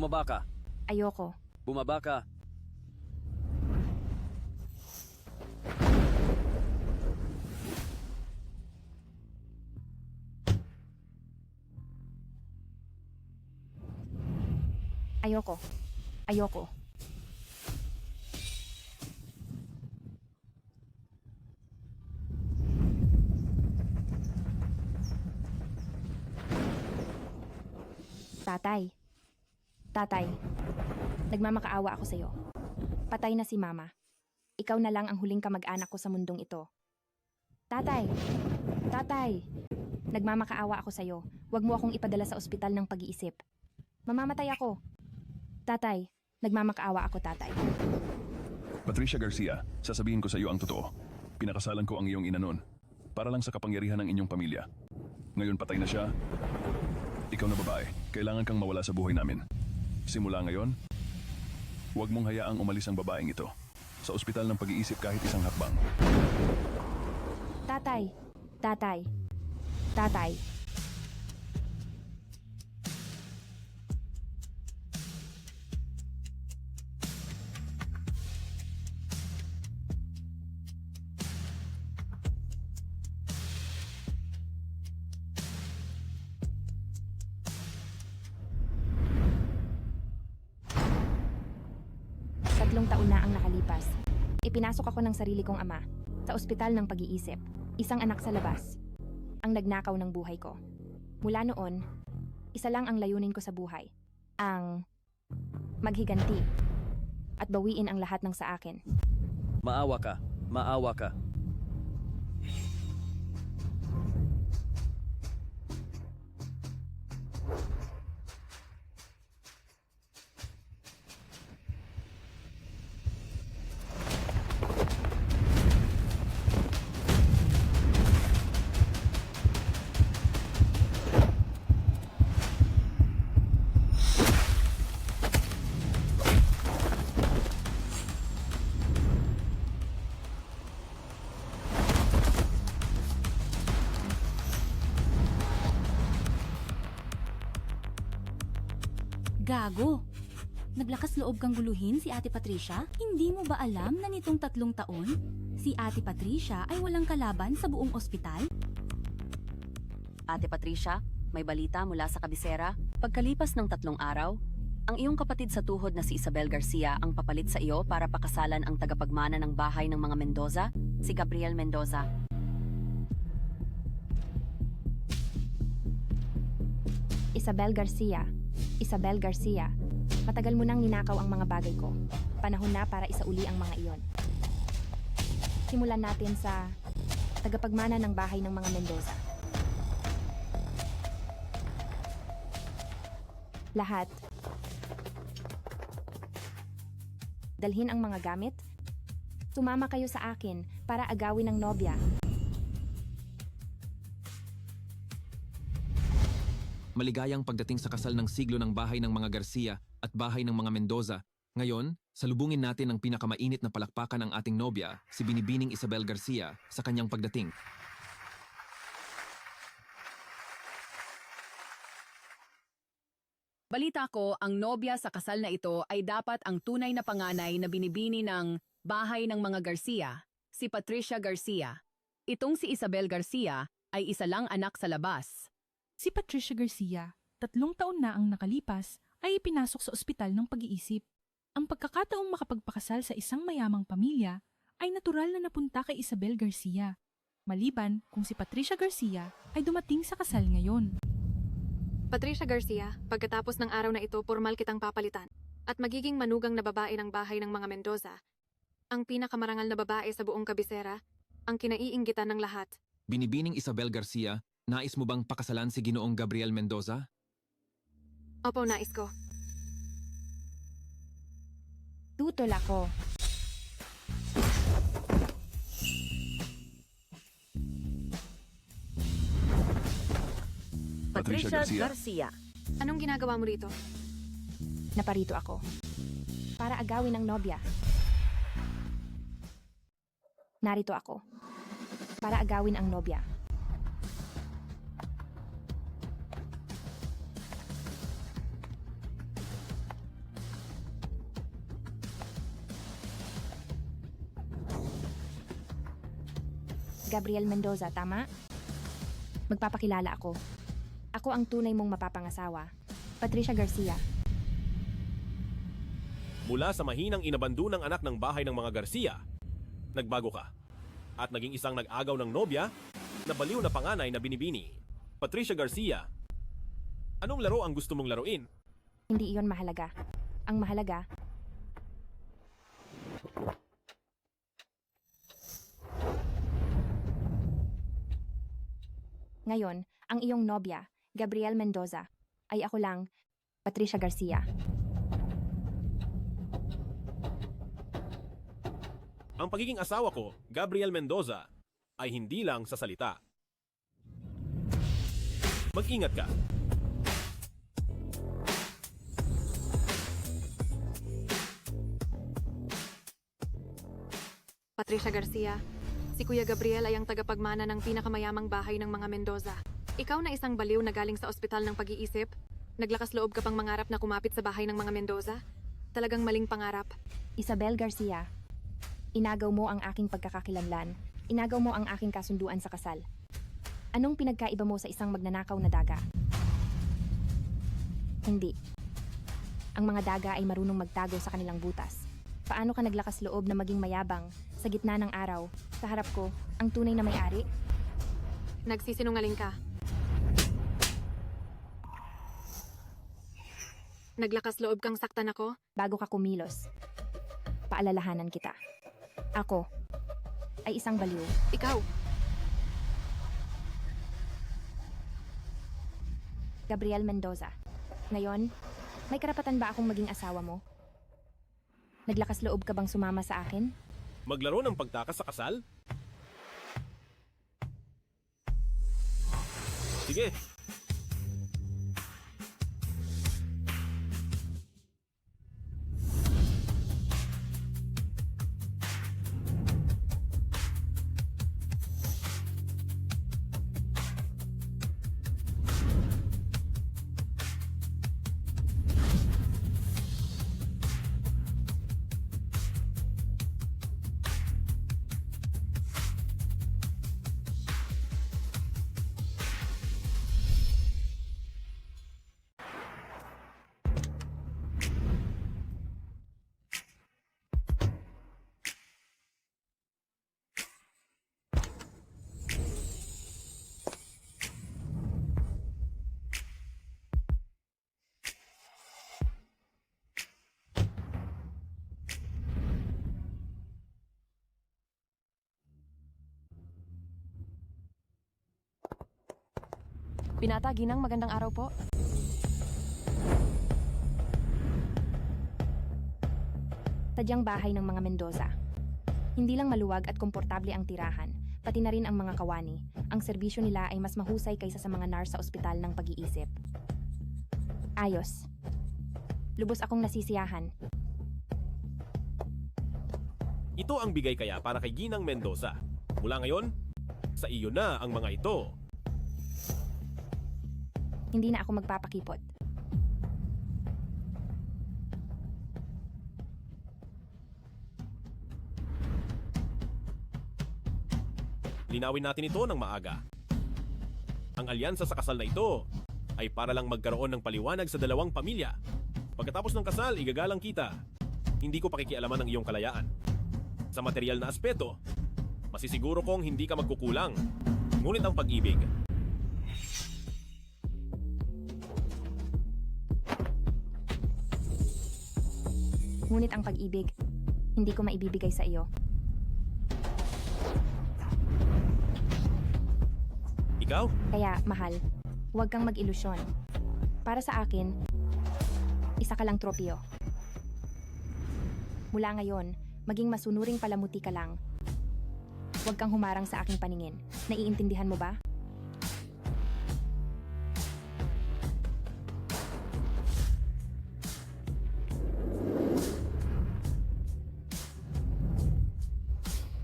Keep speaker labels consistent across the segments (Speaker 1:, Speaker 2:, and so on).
Speaker 1: Bumaba ka.
Speaker 2: Ayoko.
Speaker 1: Bumaba ka.
Speaker 2: Ayoko. Ayoko. Tatay. Tatay. Nagmamakaawa ako sa'yo. Patay na si Mama. Ikaw na lang ang huling kamag-anak ko sa mundong ito. Tatay! Tatay! Nagmamakaawa ako sa'yo. Huwag mo akong ipadala sa ospital ng pag-iisip. Mamamatay ako. Tatay, nagmamakaawa ako, tatay.
Speaker 3: Patricia Garcia, sasabihin ko sa iyo ang totoo. Pinakasalan ko ang iyong ina noon para lang sa kapangyarihan ng inyong pamilya. Ngayon patay na siya. Ikaw na babae, kailangan kang mawala sa buhay namin. Simula ngayon, huwag mong hayaang umalis ang babaeng ito. Sa ospital ng pag-iisip kahit isang hakbang.
Speaker 2: Tatay! Tatay! Tatay! Tatlong taon na ang nakalipas. Ipinasok ako ng sarili kong ama sa ospital ng pag-iisip, isang anak sa labas, ang nagnakaw ng buhay ko. Mula noon, isa lang ang layunin ko sa buhay, ang maghiganti at bawiin ang lahat ng sa akin.
Speaker 1: Maawa ka. Maawa ka.
Speaker 4: Gago! Naglakas loob kang guluhin si Ate Patricia? Hindi mo ba alam na nitong 3 taon, si Ate Patricia ay walang kalaban sa buong ospital?
Speaker 5: Ate Patricia, may balita mula sa kabisera. Pagkalipas ng 3 araw, ang iyong kapatid sa tuhod na si Isabel Garcia ang papalit sa iyo para pakasalan ang tagapagmana ng bahay ng mga Mendoza, si Gabriel Mendoza.
Speaker 2: Isabel Garcia. Isabel Garcia. Matagal mo nang ninakaw ang mga bagay ko. Panahon na para isauli ang mga iyon. Simulan natin sa tagapagmana ng bahay ng mga Mendoza. Lahat. Dalhin ang mga gamit. Sumama kayo sa akin para agawin ang nobya.
Speaker 6: Maligayang pagdating sa kasal ng siglo ng bahay ng mga Garcia at bahay ng mga Mendoza. Ngayon, salubungin natin ang pinakamainit na palakpakan ng ating nobya, si Binibining Isabel Garcia, sa kanyang pagdating.
Speaker 7: Balita ko, ang nobya sa kasal na ito ay dapat ang tunay na panganay na binibini ng bahay ng mga Garcia, si Patricia Garcia. Itong si Isabel Garcia ay isa lang anak sa labas.
Speaker 8: Si Patricia Garcia, 3 taon na ang nakalipas, ay ipinasok sa ospital ng pag-iisip. Ang pagkakataong makapagpakasal sa isang mayamang pamilya ay natural na napunta kay Isabel Garcia, maliban kung si Patricia Garcia ay dumating sa kasal ngayon.
Speaker 9: Patricia Garcia, pagkatapos ng araw na ito, formal kitang papalitan at magiging manugang na babae ng bahay ng mga Mendoza. Ang pinakamarangal na babae sa buong kabisera, ang kinaiinggitan ng lahat.
Speaker 6: Binibining Isabel Garcia, nais mo bang pakasalan si Ginoong Gabriel Mendoza?
Speaker 9: Opo, nais ko.
Speaker 2: Tutol ako.
Speaker 3: Patricia
Speaker 5: Garcia.
Speaker 9: Anong ginagawa mo rito?
Speaker 2: Naparito ako. Para agawin ang nobya. Narito ako. Para agawin ang nobya. Gabriel Mendoza, tama? Magpapakilala ako. Ako ang tunay mong mapapangasawa. Patricia Garcia.
Speaker 10: Mula sa mahinang inabandu ng anak ng bahay ng mga Garcia, nagbago ka. At naging isang nag-agaw ng nobya na baliw na panganay na binibini. Patricia Garcia, anong laro ang gusto mong laruin?
Speaker 2: Hindi iyon mahalaga. Ang mahalaga, ngayon, ang iyong nobya, Gabriel Mendoza, ay ako lang, Patricia Garcia.
Speaker 10: Ang pagiging asawa ko, Gabriel Mendoza, ay hindi lang sa salita. Mag-ingat ka.
Speaker 9: Patricia Garcia, si Kuya Gabriel ay ang tagapagmana ng pinakamayamang bahay ng mga Mendoza. Ikaw na isang baliw na galing sa ospital ng pag-iisip? Naglakas loob ka pang mangarap na kumapit sa bahay ng mga Mendoza? Talagang maling pangarap.
Speaker 2: Isabel Garcia, inagaw mo ang aking pagkakakilanlan. Inagaw mo ang aking kasunduan sa kasal. Anong pinagkaiba mo sa isang magnanakaw na daga? Hindi. Ang mga daga ay marunong magtago sa kanilang butas. Paano ka naglakas loob na maging mayabang sa gitna ng araw, sa harap ko, ang tunay na may-ari?
Speaker 9: Nagsisinungaling ka. Naglakas loob kang saktan ako?
Speaker 2: Bago ka kumilos, paalalahanan kita. Ako ay isang baliw.
Speaker 9: Ikaw,
Speaker 2: Gabriel Mendoza. Ngayon, may karapatan ba akong maging asawa mo? Naglakas loob ka bang sumama sa akin?
Speaker 10: Maglaro ng pagtakas sa kasal? Sige.
Speaker 5: Binata, Ginang, magandang araw po.
Speaker 2: Sadyang bahay ng mga Mendoza. Hindi lang maluwag at komportable ang tirahan, pati na rin ang mga kawani. Ang serbisyo nila ay mas mahusay kaysa sa mga nurse sa ospital ng pag-iisip. Ayos. Lubos akong nasisiyahan.
Speaker 10: Ito ang bigay kaya para kay Ginang Mendoza. Mula ngayon, sa iyo na ang mga ito.
Speaker 2: Hindi na ako magpapakipot.
Speaker 10: Linawin natin ito ng maaga. Ang alyansa sa kasal na ito ay para lang magkaroon ng paliwanag sa dalawang pamilya. Pagkatapos ng kasal, igagalang kita. Hindi ko pakikialaman ang iyong kalayaan. Sa material na aspeto, masisiguro kong hindi ka magkukulang. Ngunit ang pag-ibig,
Speaker 2: Ngunit ang pag-ibig, hindi ko maibibigay sa iyo.
Speaker 10: ikaw?
Speaker 2: Kaya, mahal, huwag kang mag-ilusyon. Para sa akin, isa ka lang tropyo. Mula ngayon, maging masunuring palamuti ka lang. Huwag kang humarang sa aking paningin. Naiintindihan mo ba?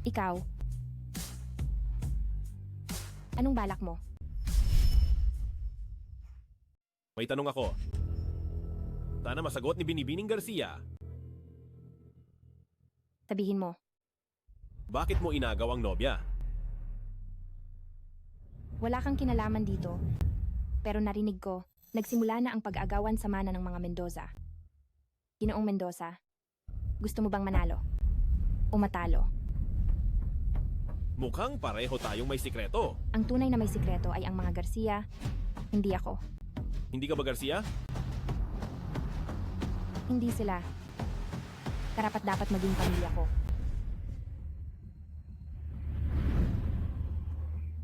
Speaker 2: Ikaw, anong balak mo?
Speaker 10: May tanong ako. Sana masagot ni Binibining Garcia,
Speaker 2: Sabihin mo.
Speaker 10: bakit mo inagaw ang nobya?
Speaker 2: Wala kang kinalaman dito. Pero narinig ko, nagsimula na ang pag-agawan sa mana ng mga Mendoza. Ginoong Mendoza, gusto mo bang manalo? O matalo?
Speaker 10: Mukhang pareho tayong may sikreto.
Speaker 2: Ang tunay na may sikreto ay ang mga Garcia, hindi ako.
Speaker 10: Hindi ka ba Garcia?
Speaker 2: Hindi sila. Karapat dapat maging pamilya ko.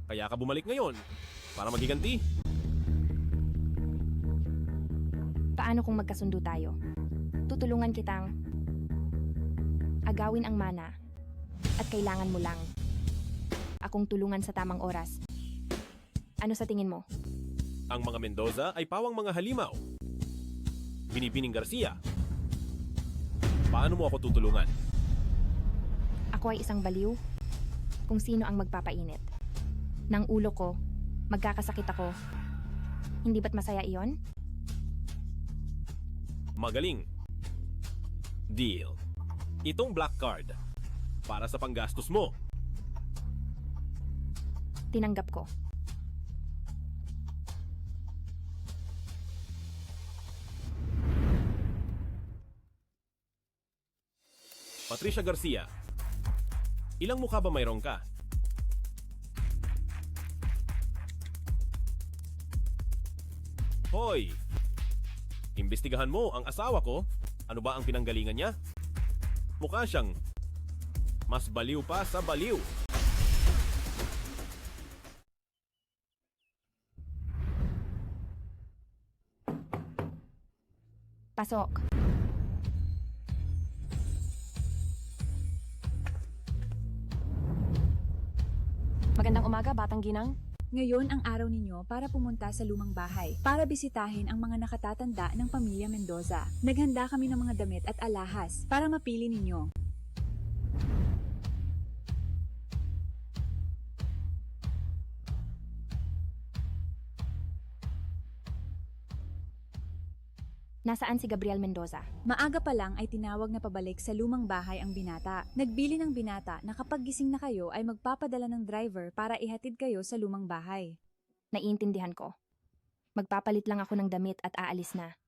Speaker 10: Kaya ka bumalik ngayon para magiganti.
Speaker 2: Paano kung magkasundo tayo? Tutulungan kitang agawin ang mana at kailangan mo lang akong tulungan sa tamang oras. Ano sa tingin mo?
Speaker 10: Ang mga Mendoza ay pawang mga halimaw. Binibining Garcia. Paano mo ako tutulungan?
Speaker 2: Ako ay isang baliw kung sino ang magpapainit. Nang ulo ko, magkakasakit ako. Hindi ba't masaya iyon?
Speaker 10: Magaling. Deal. Itong black card para sa panggastos mo.
Speaker 2: Tinanggap ko.
Speaker 10: Patricia Garcia, ilang mukha ba mayroon ka? Hoy! Imbestigahan mo ang asawa ko. Ano ba ang pinanggalingan niya? Mukha siyang mas baliw pa sa baliw.
Speaker 2: Pasok.
Speaker 5: Magandang umaga, Batang Ginang.
Speaker 11: Ngayon ang araw ninyo para pumunta sa lumang bahay para bisitahin ang mga nakatatanda ng pamilya Mendoza. Naghanda kami ng mga damit at alahas para mapili ninyo.
Speaker 2: Nasaan si Gabriel Mendoza?
Speaker 11: Maaga pa lang ay tinawag na pabalik sa lumang bahay ang binata. Nagbili ng binata na kapag gising na kayo ay magpapadala ng driver para ihatid kayo sa lumang bahay.
Speaker 2: Naiintindihan ko. Magpapalit lang ako ng damit at aalis na.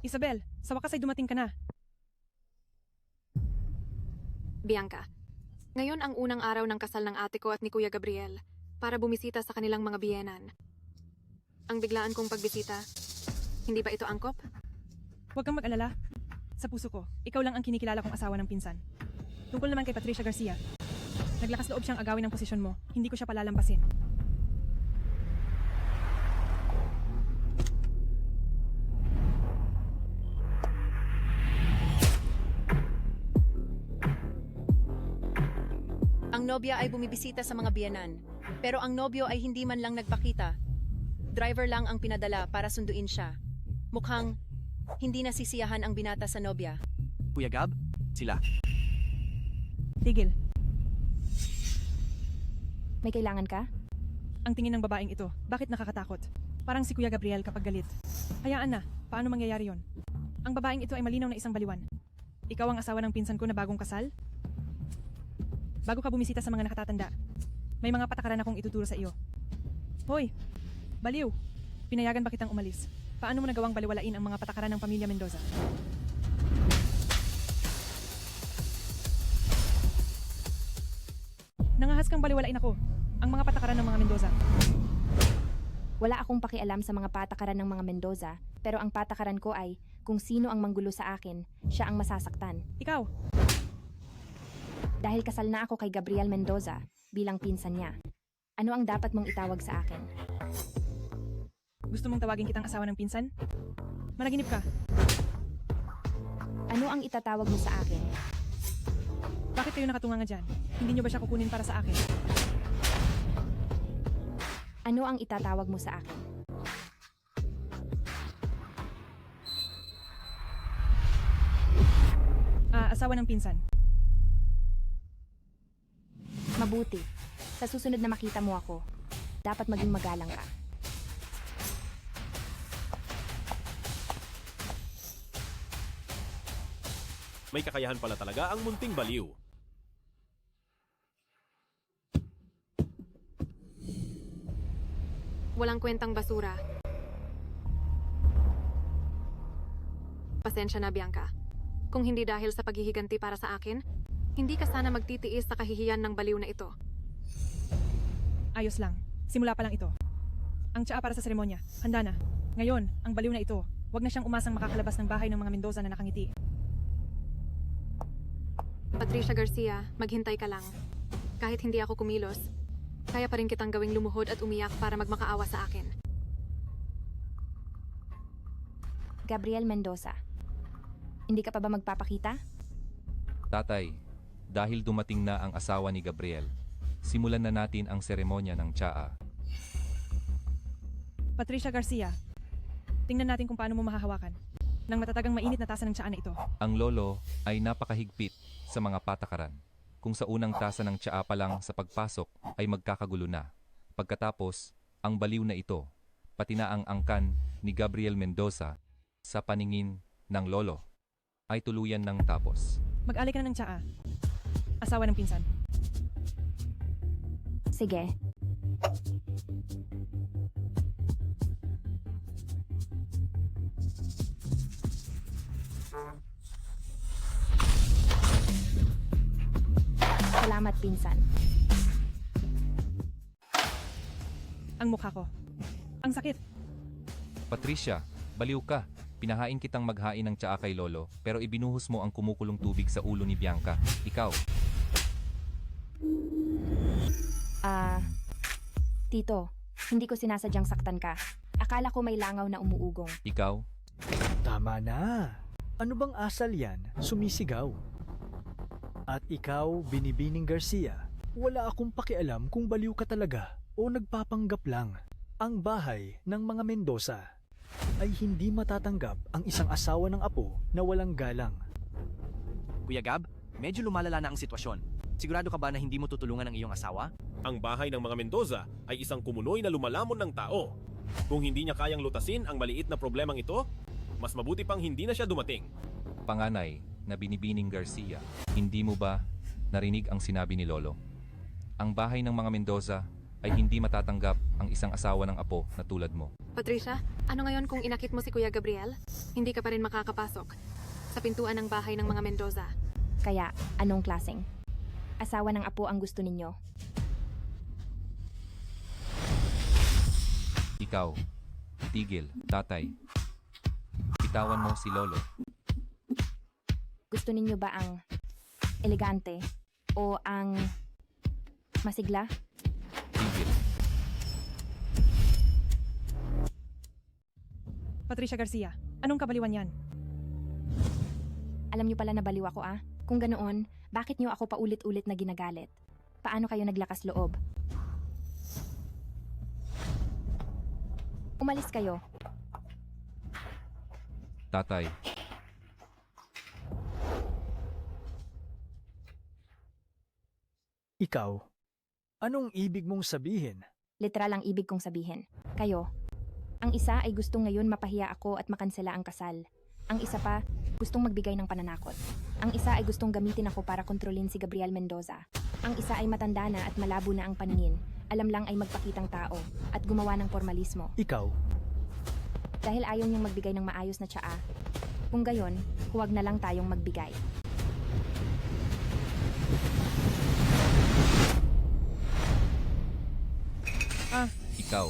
Speaker 8: Isabel, sa wakas ay dumating ka na.
Speaker 9: Bianca, ngayon ang unang araw ng kasal ng ate ko at ni Kuya Gabriel para bumisita sa kanilang mga biyenan. Ang biglaan kong pagbisita, hindi ba ito angkop?
Speaker 8: Huwag kang mag-alala. Sa puso ko, ikaw lang ang kinikilala kong asawa ng pinsan. Tungkol naman kay Patricia Garcia, naglakas loob siyang agawin ang posisyon mo. Hindi ko siya palalampasin.
Speaker 5: Ang nobya ay bumibisita sa mga biyenan, pero ang nobyo ay hindi man lang nagpakita. Driver lang ang pinadala para sunduin siya. Mukhang hindi nasisiyahan ang binata sa nobya.
Speaker 1: Kuya Gab, sila.
Speaker 8: Tigil.
Speaker 2: May kailangan ka?
Speaker 8: Ang tingin ng babaeng ito, bakit nakakatakot? Parang si Kuya Gabriel kapag galit. Hayaan na, paano mangyayari yon? Ang babaeng ito ay malinaw na isang baliwan. Ikaw ang asawa ng pinsan ko na bagong kasal? Bago ka bumisita sa mga nakatatanda, may mga patakaran akong ituturo sa iyo. Hoy, baliw! Pinayagan ba kitang umalis? Paano mo nagawang baliwalain ang mga patakaran ng pamilya Mendoza? Nangahas kang baliwalain ako. Ang mga patakaran ng mga Mendoza.
Speaker 2: Wala akong pakialam sa mga patakaran ng mga Mendoza, pero ang patakaran ko ay kung sino ang manggulo sa akin, siya ang masasaktan.
Speaker 8: Ikaw!
Speaker 2: Dahil kasal na ako kay Gabriel Mendoza bilang pinsan niya. Ano ang dapat mong itawag sa akin?
Speaker 8: Gusto mong tawagin kitang asawa ng pinsan? Managinip ka.
Speaker 2: Ano ang itatawag mo sa akin?
Speaker 8: Bakit kayo nakatunganga dyan? Hindi niyo ba siya kukunin para sa akin?
Speaker 2: Ano ang itatawag mo sa akin?
Speaker 8: Asawa ng pinsan.
Speaker 2: Mabuti. Sa susunod na makita mo ako, dapat maging magalang ka.
Speaker 10: May kakayahan pala talaga ang munting baliw.
Speaker 9: Walang kwentang basura. Pasensya na, Bianca. Kung hindi dahil sa paghihiganti para sa akin, hindi ka sana magtitiis sa kahihiyan ng baliw na ito.
Speaker 12: Ayos lang. Simula pa lang ito. Ang tsaa para sa seremonya. Handa na. Ngayon, ang baliw na ito, wag na siyang umasang makakalabas ng bahay ng mga Mendoza na nakangiti.
Speaker 9: Patricia Garcia, maghintay ka lang. Kahit hindi ako kumilos, kaya pa rin kitang gawing lumuhod at umiyak para magmakaawa sa akin.
Speaker 2: Gabriel Mendoza, hindi ka pa ba magpapakita?
Speaker 13: Tatay, dahil dumating na ang asawa ni Gabriel, simulan na natin ang seremonya ng tsaa.
Speaker 12: Patricia Garcia, tingnan natin kung paano mo mahahawakan ng matatagang mainit na tasa ng tsaa na ito.
Speaker 13: Ang lolo ay napakahigpit sa mga patakaran. Kung sa unang tasa ng tsaa pa lang sa pagpasok ay magkakagulo na. Pagkatapos, ang baliw na ito, pati na ang angkan ni Gabriel Mendoza sa paningin ng lolo, ay tuluyan ng tapos.
Speaker 12: Mag-alay ka na ng tsaa. Asawa ng pinsan.
Speaker 2: Sige. Salamat, pinsan.
Speaker 12: Ang mukha ko. Ang sakit.
Speaker 13: Patricia, baliw ka. Pinahain kitang maghain ng tsaa kay lolo, pero ibinuhos mo ang kumukulong tubig sa ulo ni Bianca. Ikaw.
Speaker 2: Tito, hindi ko sinasadyang saktan ka. Akala ko may langaw na umuugong.
Speaker 13: Ikaw.
Speaker 14: Tama na. Ano bang asal yan? Sumisigaw. At ikaw, Binibining Garcia, wala akong pakialam kung baliw ka talaga o nagpapanggap lang. Ang bahay ng mga Mendoza ay hindi matatanggap ang isang asawa ng apo na walang galang.
Speaker 1: Kuya Gab, medyo lumalala na ang sitwasyon. Sigurado ka ba na hindi mo tutulungan ang iyong asawa?
Speaker 10: Ang bahay ng mga Mendoza ay isang kumunoy na lumalamon ng tao. Kung hindi niya kayang lutasin ang maliit na problemang ito, mas mabuti pang hindi na siya dumating.
Speaker 13: Panganay na Binibining Garcia, hindi mo ba narinig ang sinabi ni Lolo? Ang bahay ng mga Mendoza ay hindi matatanggap ang isang asawa ng apo na tulad mo.
Speaker 9: Patricia, ano ngayon kung inakit mo si Kuya Gabriel? Hindi ka pa rin makakapasok sa pintuan ng bahay ng mga Mendoza.
Speaker 2: Kaya, anong klaseng? Asawa ng apo ang gusto ninyo?
Speaker 13: Ikaw, tigil, tatay. Bitawan mo si Lolo.
Speaker 2: Gusto ninyo ba ang elegante o ang masigla?
Speaker 13: Tigil.
Speaker 12: Patricia Garcia, anong kabaliwan yan?
Speaker 2: Alam nyo pala na baliw ako Kung ganoon, bakit nyo ako paulit-ulit na ginagalit? Paano kayo naglakas loob? Umalis kayo.
Speaker 13: Tatay.
Speaker 14: Ikaw, anong ibig mong sabihin?
Speaker 2: Literal ang ibig kong sabihin. Kayo. Ang isa ay gustong ngayon mapahiya ako at makansela ang kasal. Ang isa pa, gustong magbigay ng pananakot. Ang isa ay gustong gamitin ako para kontrolin si Gabriel Mendoza. Ang isa ay matanda na at malabo na ang paningin. Alam lang ay magpakitang tao at gumawa ng formalismo.
Speaker 14: Ikaw?
Speaker 2: Dahil ayaw niyang magbigay ng maayos na tsaa. Kung gayon, huwag na lang tayong magbigay.
Speaker 13: Ikaw.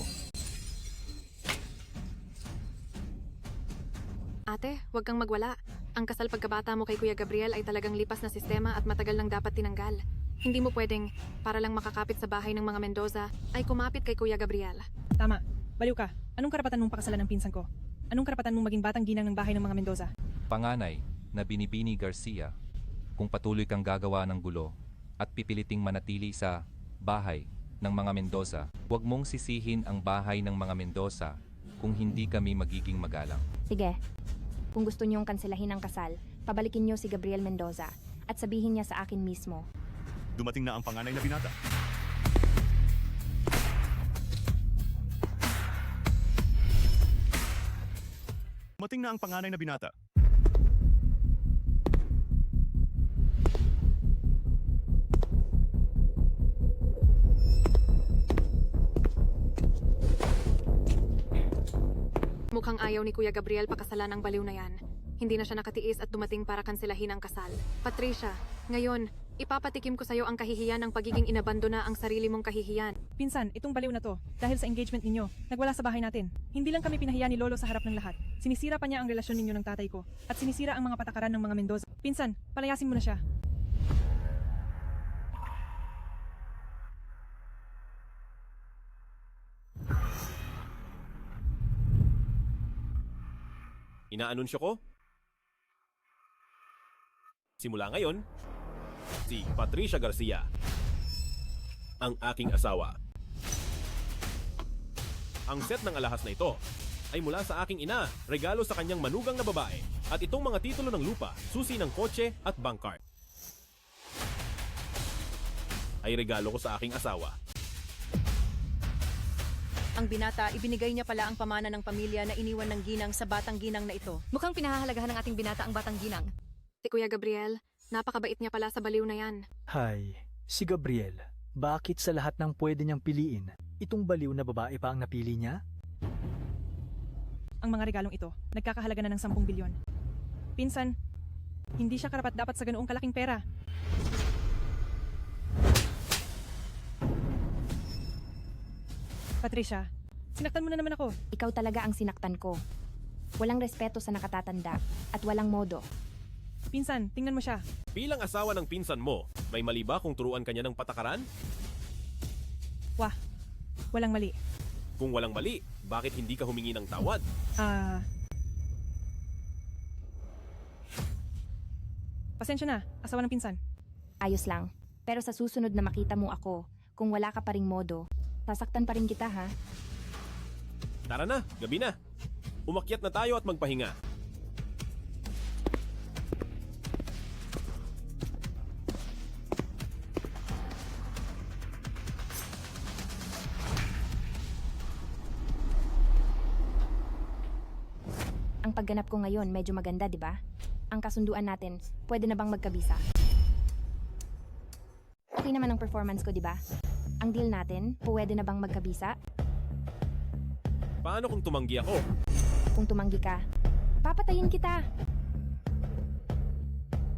Speaker 9: Ate, huwag kang magwala. Ang kasal pagkabata mo kay Kuya Gabriel ay talagang lipas na sistema at matagal nang dapat tinanggal. Hindi mo pwedeng, para lang makakapit sa bahay ng mga Mendoza, ay kumapit kay Kuya Gabriel.
Speaker 12: Tama. Baliw ka. Anong karapatan mong pakasalan ng pinsan ko? Anong karapatan mong maging batang ginang ng bahay ng mga Mendoza?
Speaker 13: Panganay na Binibini Garcia, kung patuloy kang gagawa ng gulo at pipiliting manatili sa bahay ng mga Mendoza, huwag mong sisihin ang bahay ng mga Mendoza kung hindi kami magiging magalang.
Speaker 2: Sige. Kung gusto niyong kanselahin ang kasal, pabalikin niyo si Gabriel Mendoza at sabihin niya sa akin mismo.
Speaker 3: Dumating na ang panganay na binata. Dumating na ang panganay na binata.
Speaker 9: Mukhang ayaw ni Kuya Gabriel pakasalan ang baliw na yan. Hindi na siya nakatiis at dumating para kanselahin ang kasal. Patricia, ngayon, ipapatikim ko sa'yo ang kahihiyan ng pagiging inabandona ang sarili mong kahihiyan.
Speaker 12: Pinsan, itong baliw na to, dahil sa engagement ninyo, nagwala sa bahay natin. Hindi lang kami pinahiya ni Lolo sa harap ng lahat. Sinisira pa niya ang relasyon ninyo ng tatay ko, at sinisira ang mga patakaran ng mga Mendoza. Pinsan, palayasin mo na siya.
Speaker 10: Inaanunsyo ko? Simula ngayon, si Patricia Garcia, ang aking asawa. Ang set ng alahas na ito ay mula sa aking ina, regalo sa kanyang manugang na babae, at itong mga titulo ng lupa, susi ng kotse at bank card ay regalo ko sa aking asawa.
Speaker 15: Ang binata, ibinigay niya pala ang pamana ng pamilya na iniwan ng ginang sa batang ginang na ito.
Speaker 9: Mukhang pinahahalagahan ng ating binata ang batang ginang. Si Kuya Gabriel, napakabait niya pala sa baliw na yan.
Speaker 14: Hay, si Gabriel, bakit sa lahat ng pwede niyang piliin, itong baliw na babae pa ang napili niya?
Speaker 12: Ang mga regalong ito, nagkakahalaga na ng 10 bilyon. Pinsan, hindi siya karapat-dapat sa ganoong kalaking pera. Patricia, sinaktan mo na naman ako.
Speaker 2: Ikaw talaga ang sinaktan ko. Walang respeto sa nakatatanda at walang modo.
Speaker 12: Pinsan, tingnan mo siya.
Speaker 10: Bilang asawa ng pinsan mo, may mali ba kung turuan kanya ng patakaran?
Speaker 12: Wah, walang mali.
Speaker 10: Kung walang mali, bakit hindi ka humingi ng tawad?
Speaker 12: Pasensya na, asawa ng pinsan.
Speaker 2: Ayos lang. Pero sa susunod na makita mo ako, kung wala ka pa ring modo, sasaktan pa rin kita ha.
Speaker 10: Tara na, gabi na. Umakyat na tayo at magpahinga.
Speaker 2: Ang pagganap ko ngayon medyo maganda, di ba? Ang kasunduan natin, pwede na bang magkabisa? Okay naman ang performance ko, di ba? Ang deal natin, pwede na bang magkabisa?
Speaker 10: Paano kung tumanggi ako?
Speaker 2: Kung tumanggi ka, papatayin kita.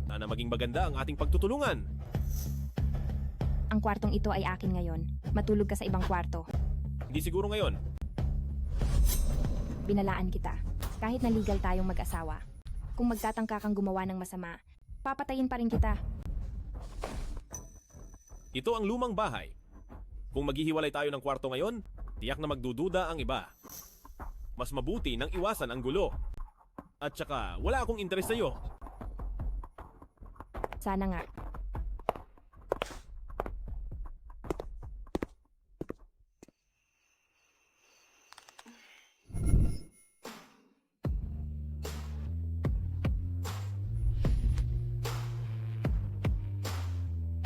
Speaker 10: Sana maging maganda ang ating pagtutulungan.
Speaker 2: Ang kwartong ito ay akin ngayon. Matulog ka sa ibang kwarto.
Speaker 10: Hindi siguro ngayon.
Speaker 2: Binalaan kita. Kahit na legal tayong mag-asawa. Kung magtatangka kang gumawa ng masama, papatayin pa rin kita.
Speaker 10: Ito ang lumang bahay. Kung maghihiwalay tayo ng kwarto ngayon, tiyak na magdududa ang iba. Mas mabuti nang iwasan ang gulo. At saka, wala akong interes sa iyo.
Speaker 2: Sana nga.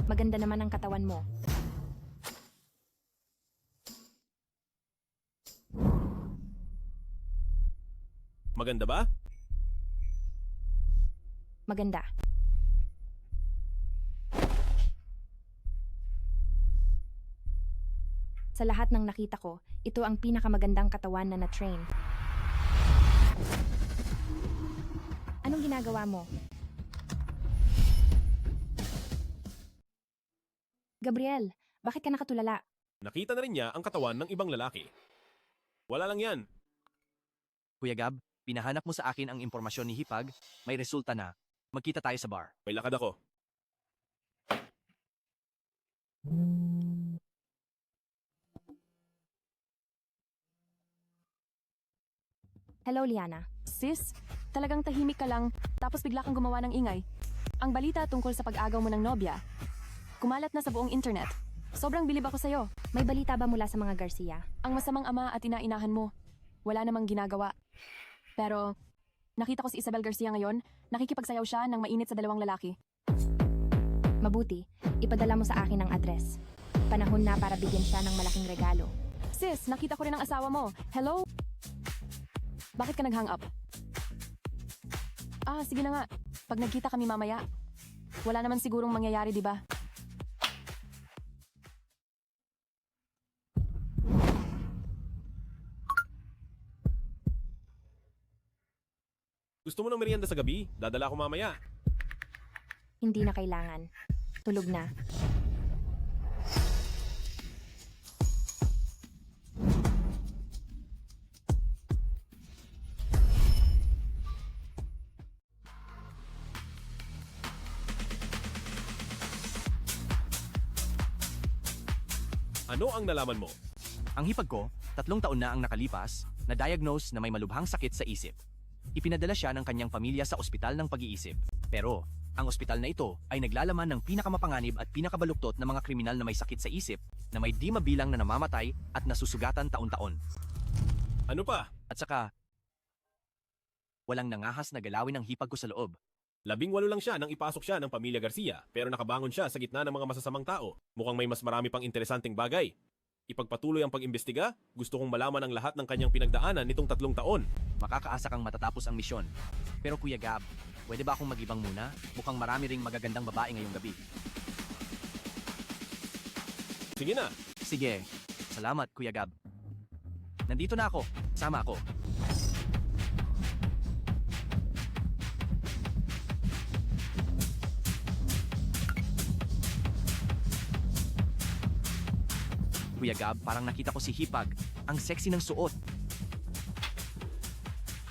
Speaker 2: Maganda naman ang katawan mo.
Speaker 10: Maganda ba?
Speaker 2: Maganda. Sa lahat ng nakita ko, ito ang pinakamagandang katawan na na-train. Anong ginagawa mo? Gabriel, bakit ka nakatulala?
Speaker 10: Nakita na rin niya ang katawan ng ibang lalaki. Wala lang yan.
Speaker 1: Kuya Gab, pinahanap mo sa akin ang impormasyon ni Hipag, may resulta na. Magkita tayo sa bar.
Speaker 10: May lakad ako.
Speaker 2: Hello, Liana.
Speaker 5: Sis, talagang tahimik ka lang, tapos bigla kang gumawa ng ingay. Ang balita tungkol sa pag-agaw mo ng nobya, kumalat na sa buong internet. Sobrang bilib ako sa'yo.
Speaker 2: May balita ba mula sa mga Garcia?
Speaker 5: Ang masamang ama at inainahan mo, wala namang ginagawa. Pero, nakita ko si Isabel Garcia ngayon, nakikipagsayaw siya ng mainit sa dalawang lalaki.
Speaker 2: Mabuti, ipadala mo sa akin ang address. Panahon na para bigyan siya ng malaking regalo.
Speaker 5: Sis, nakita ko rin ang asawa mo. Hello? Bakit ka nag-hang up? Sige na nga. Pag nagkita kami mamaya, wala naman sigurong mangyayari, di ba?
Speaker 10: Gusto mo ng merienda sa gabi? Dadala ako mamaya.
Speaker 2: Hindi na kailangan. Tulog na.
Speaker 10: Ano ang nalaman mo?
Speaker 1: Ang hipag ko, 3 taon na ang nakalipas, na-diagnose na may malubhang sakit sa isip. Ipinadala siya ng kanyang pamilya sa ospital ng pag-iisip. Pero, ang ospital na ito ay naglalaman ng pinakamapanganib at pinakabaluktot na mga kriminal na may sakit sa isip na may di mabilang na namamatay at nasusugatan taon-taon.
Speaker 10: Ano pa?
Speaker 1: At saka, walang nangahas na galawin ang hipag ko sa loob.
Speaker 10: 18 lang siya nang ipasok siya ng pamilya Garcia, pero nakabangon siya sa gitna ng mga masasamang tao. Mukhang may mas marami pang interesanteng bagay. Ipagpatuloy ang pag-imbestiga, gusto kong malaman ang lahat ng kanyang pinagdaanan nitong 3 taon.
Speaker 1: Makakaasa kang matatapos ang misyon. Pero Kuya Gab, pwede ba akong mag-ibang muna? Mukhang marami ring magagandang babae ngayong gabi.
Speaker 10: Sige na.
Speaker 1: Sige. Salamat, Kuya Gab. Nandito na ako. Sama ako. Kuya Gab, parang nakita ko si Hipag. Ang sexy ng suot.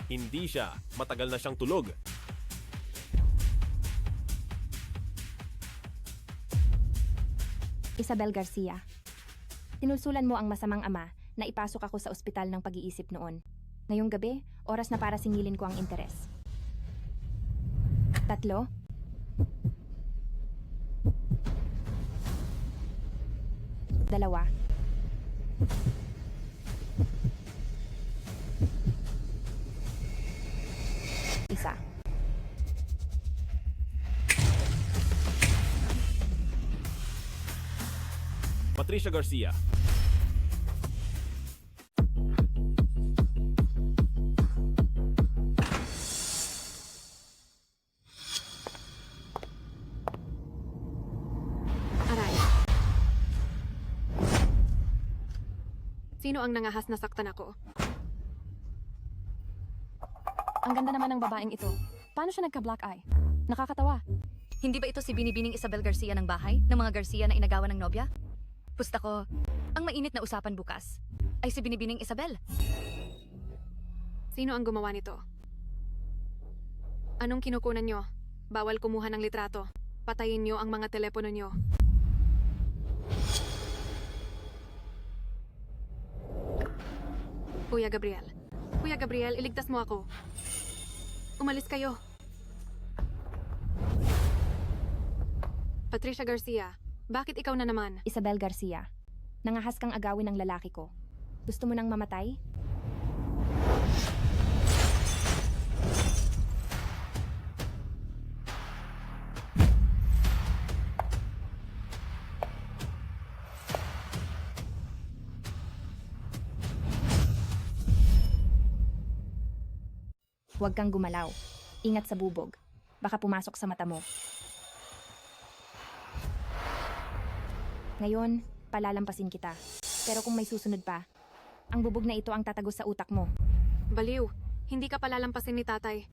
Speaker 10: Hindi siya. Matagal na siyang tulog.
Speaker 2: Isabel Garcia. Tinulsulan mo ang masamang ama na ipasok ako sa ospital ng pag-iisip noon. Ngayong gabi, oras na para singilin ko ang interes. 3? 2? Isa.
Speaker 10: Patricia Garcia.
Speaker 9: Aray. Sino ang nangahas na saktan ako?
Speaker 16: Ang ganda naman ng babaeng ito. Paano siya nagka-black eye? Nakakatawa.
Speaker 17: Hindi ba ito si Binibining Isabel Garcia ng bahay? Ng mga Garcia na inagawan ng nobya? Pusta ko, ang mainit na usapan bukas ay si Binibining Isabel.
Speaker 9: Sino ang gumawa nito? Anong kinukunan nyo? Bawal kumuha ng litrato. Patayin nyo ang mga telepono nyo. Kuya Gabriel. Kuya Gabriel, iligtas mo ako. Umalis kayo. Patricia Garcia, bakit ikaw na naman?
Speaker 2: Isabel Garcia. Nangahas kang agawin ng lalaki ko. Gusto mo nang mamatay? Huwag kang gumalaw. Ingat sa bubog. Baka pumasok sa mata mo. Ngayon, palalampasin kita. Pero kung may susunod pa, ang bubog na ito ang tatagos sa utak mo.
Speaker 9: Baliw, hindi ka palalampasin ni tatay.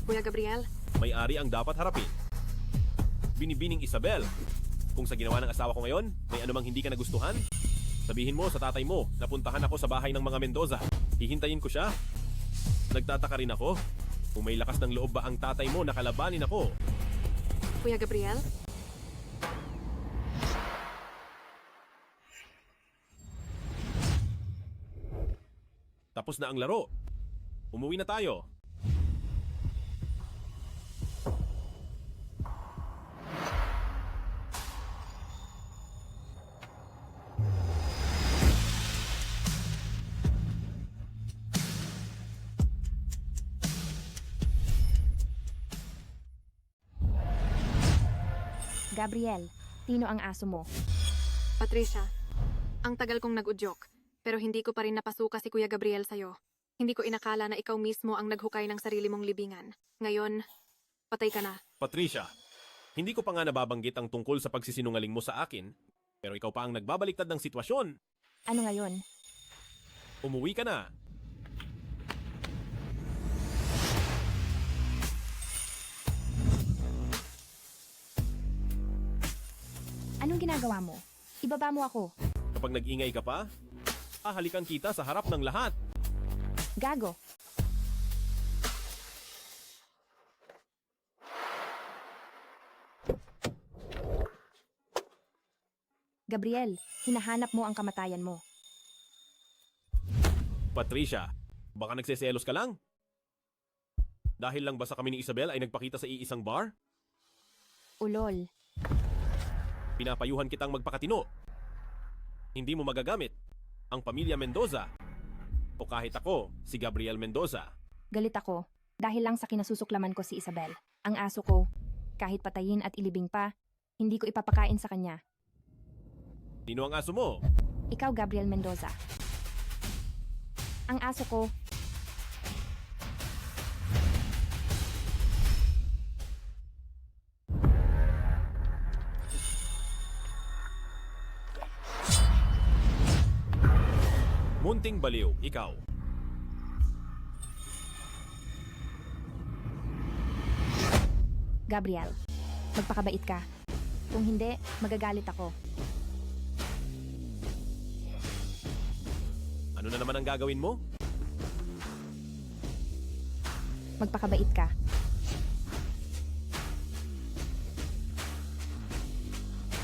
Speaker 9: Kuya Gabriel?
Speaker 10: May-ari ang dapat harapin. Binibining Isabel. Kung sa ginawa ng asawa ko ngayon, may anumang hindi ka nagustuhan, sabihin mo sa tatay mo, napuntahan ako sa bahay ng mga Mendoza. Hihintayin ko siya. Nagtataka rin ako. Kung may lakas ng loob ba ang tatay mo na kalabanin ako?
Speaker 9: Kuya Gabriel?
Speaker 10: Tapos na ang laro. Umuwi na tayo.
Speaker 2: Gabriel, Tino ang aso mo.
Speaker 9: Patricia, ang tagal kong nag-udyok, pero hindi ko pa rin napasuka si Kuya Gabriel sa'yo. Hindi ko inakala na ikaw mismo ang naghukay ng sarili mong libingan. Ngayon, patay ka na.
Speaker 10: Patricia, hindi ko pa nga nababanggit ang tungkol sa pagsisinungaling mo sa akin, pero ikaw pa ang nagbabaliktad ng sitwasyon.
Speaker 2: Ano ngayon?
Speaker 10: Umuwi ka na.
Speaker 2: Anong ginagawa mo? Ibaba mo ako.
Speaker 10: Kapag nag-ingay ka pa, halikan kita sa harap ng lahat.
Speaker 2: Gago. Gabriel, hinahanap mo ang kamatayan mo.
Speaker 10: Patricia, baka nagseselos ka lang? Dahil lang ba sa kami ni Isabel ay nagpakita sa iisang bar?
Speaker 2: Ulol.
Speaker 10: Pinapayuhan kitang magpakatino. Hindi mo magagamit ang pamilya Mendoza o kahit ako, si Gabriel Mendoza.
Speaker 2: Galit ako dahil lang sa kinasusuklaman ko si Isabel. Ang aso ko, kahit patayin at ilibing pa, hindi ko ipapakain sa kanya.
Speaker 10: Sino ang aso mo?
Speaker 2: Ikaw, Gabriel Mendoza. Ang aso ko,
Speaker 10: Munting baliw, ikaw.
Speaker 2: Gabriel, magpakabait ka. Kung hindi, magagalit ako.
Speaker 10: Ano na naman ang gagawin mo?
Speaker 2: Magpakabait ka.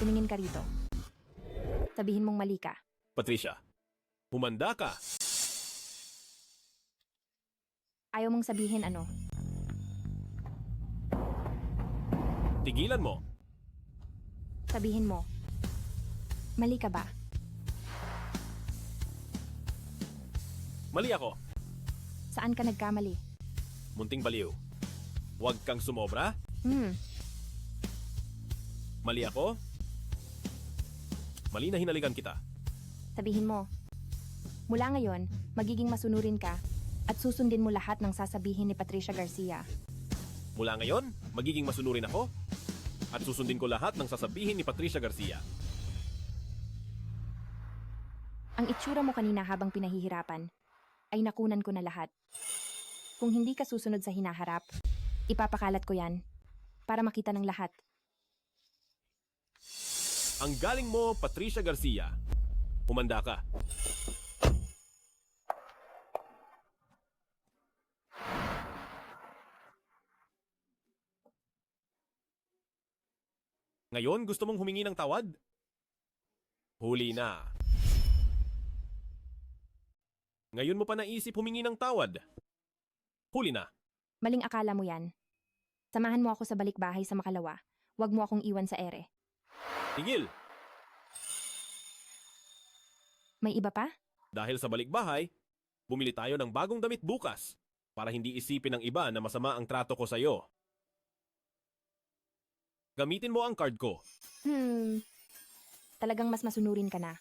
Speaker 2: Tumingin ka rito. Sabihin mong mali ka.
Speaker 10: Patricia, humanda ka.
Speaker 2: Ayaw mong sabihin ano.
Speaker 10: Tigilan mo.
Speaker 2: Sabihin mo. Mali ka ba?
Speaker 10: Mali ako.
Speaker 2: Saan ka nagkamali?
Speaker 10: Munting baliw. Huwag kang sumobra. Mali ako. Mali na hinalikan kita.
Speaker 2: Sabihin mo. Mula ngayon, magiging masunurin ka at susundin mo lahat ng sasabihin ni Patricia Garcia.
Speaker 10: Mula ngayon, magiging masunurin ako at susundin ko lahat ng sasabihin ni Patricia Garcia.
Speaker 2: Ang itsura mo kanina habang pinahihirapan ay nakunan ko na lahat. Kung hindi ka susunod sa hinaharap, ipapakalat ko yan para makita ng lahat.
Speaker 10: Ang galing mo, Patricia Garcia. Humanda ka. Ngayon, gusto mong humingi ng tawad? Huli na. Ngayon mo pa naisip humingi ng tawad? Huli na.
Speaker 2: Maling akala mo yan. Samahan mo ako sa balikbahay sa Makalawa. Huwag mo akong iwan sa ere.
Speaker 10: Tigil!
Speaker 2: May iba pa?
Speaker 10: Dahil sa balikbahay, bumili tayo ng bagong damit bukas para hindi isipin ng iba na masama ang trato ko sa'yo. Gamitin mo ang card ko.
Speaker 2: Talagang mas masunurin ka na.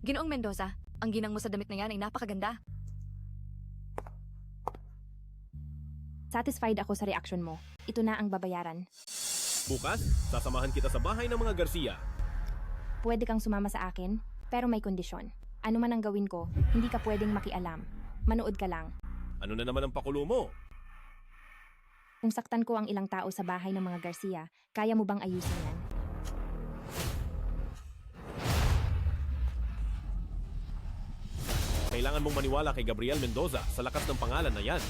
Speaker 17: Ginoong Mendoza, ang ginang mo sa damit na yan ay napakaganda.
Speaker 2: Satisfied ako sa reaction mo. Ito na ang babayaran.
Speaker 10: Bukas, sasamahan kita sa bahay ng mga Garcia.
Speaker 2: Pwede kang sumama sa akin, pero may kondisyon. Ano man ang gawin ko, hindi ka pwedeng makialam. Manood ka lang.
Speaker 10: Ano na naman ang pakulo mo?
Speaker 2: Kung saktan ko ang ilang tao sa bahay ng mga Garcia, kaya mo bang ayusin yan?
Speaker 10: Kailangan mong maniwala kay Gabriel Mendoza sa lakas ng pangalan na yan.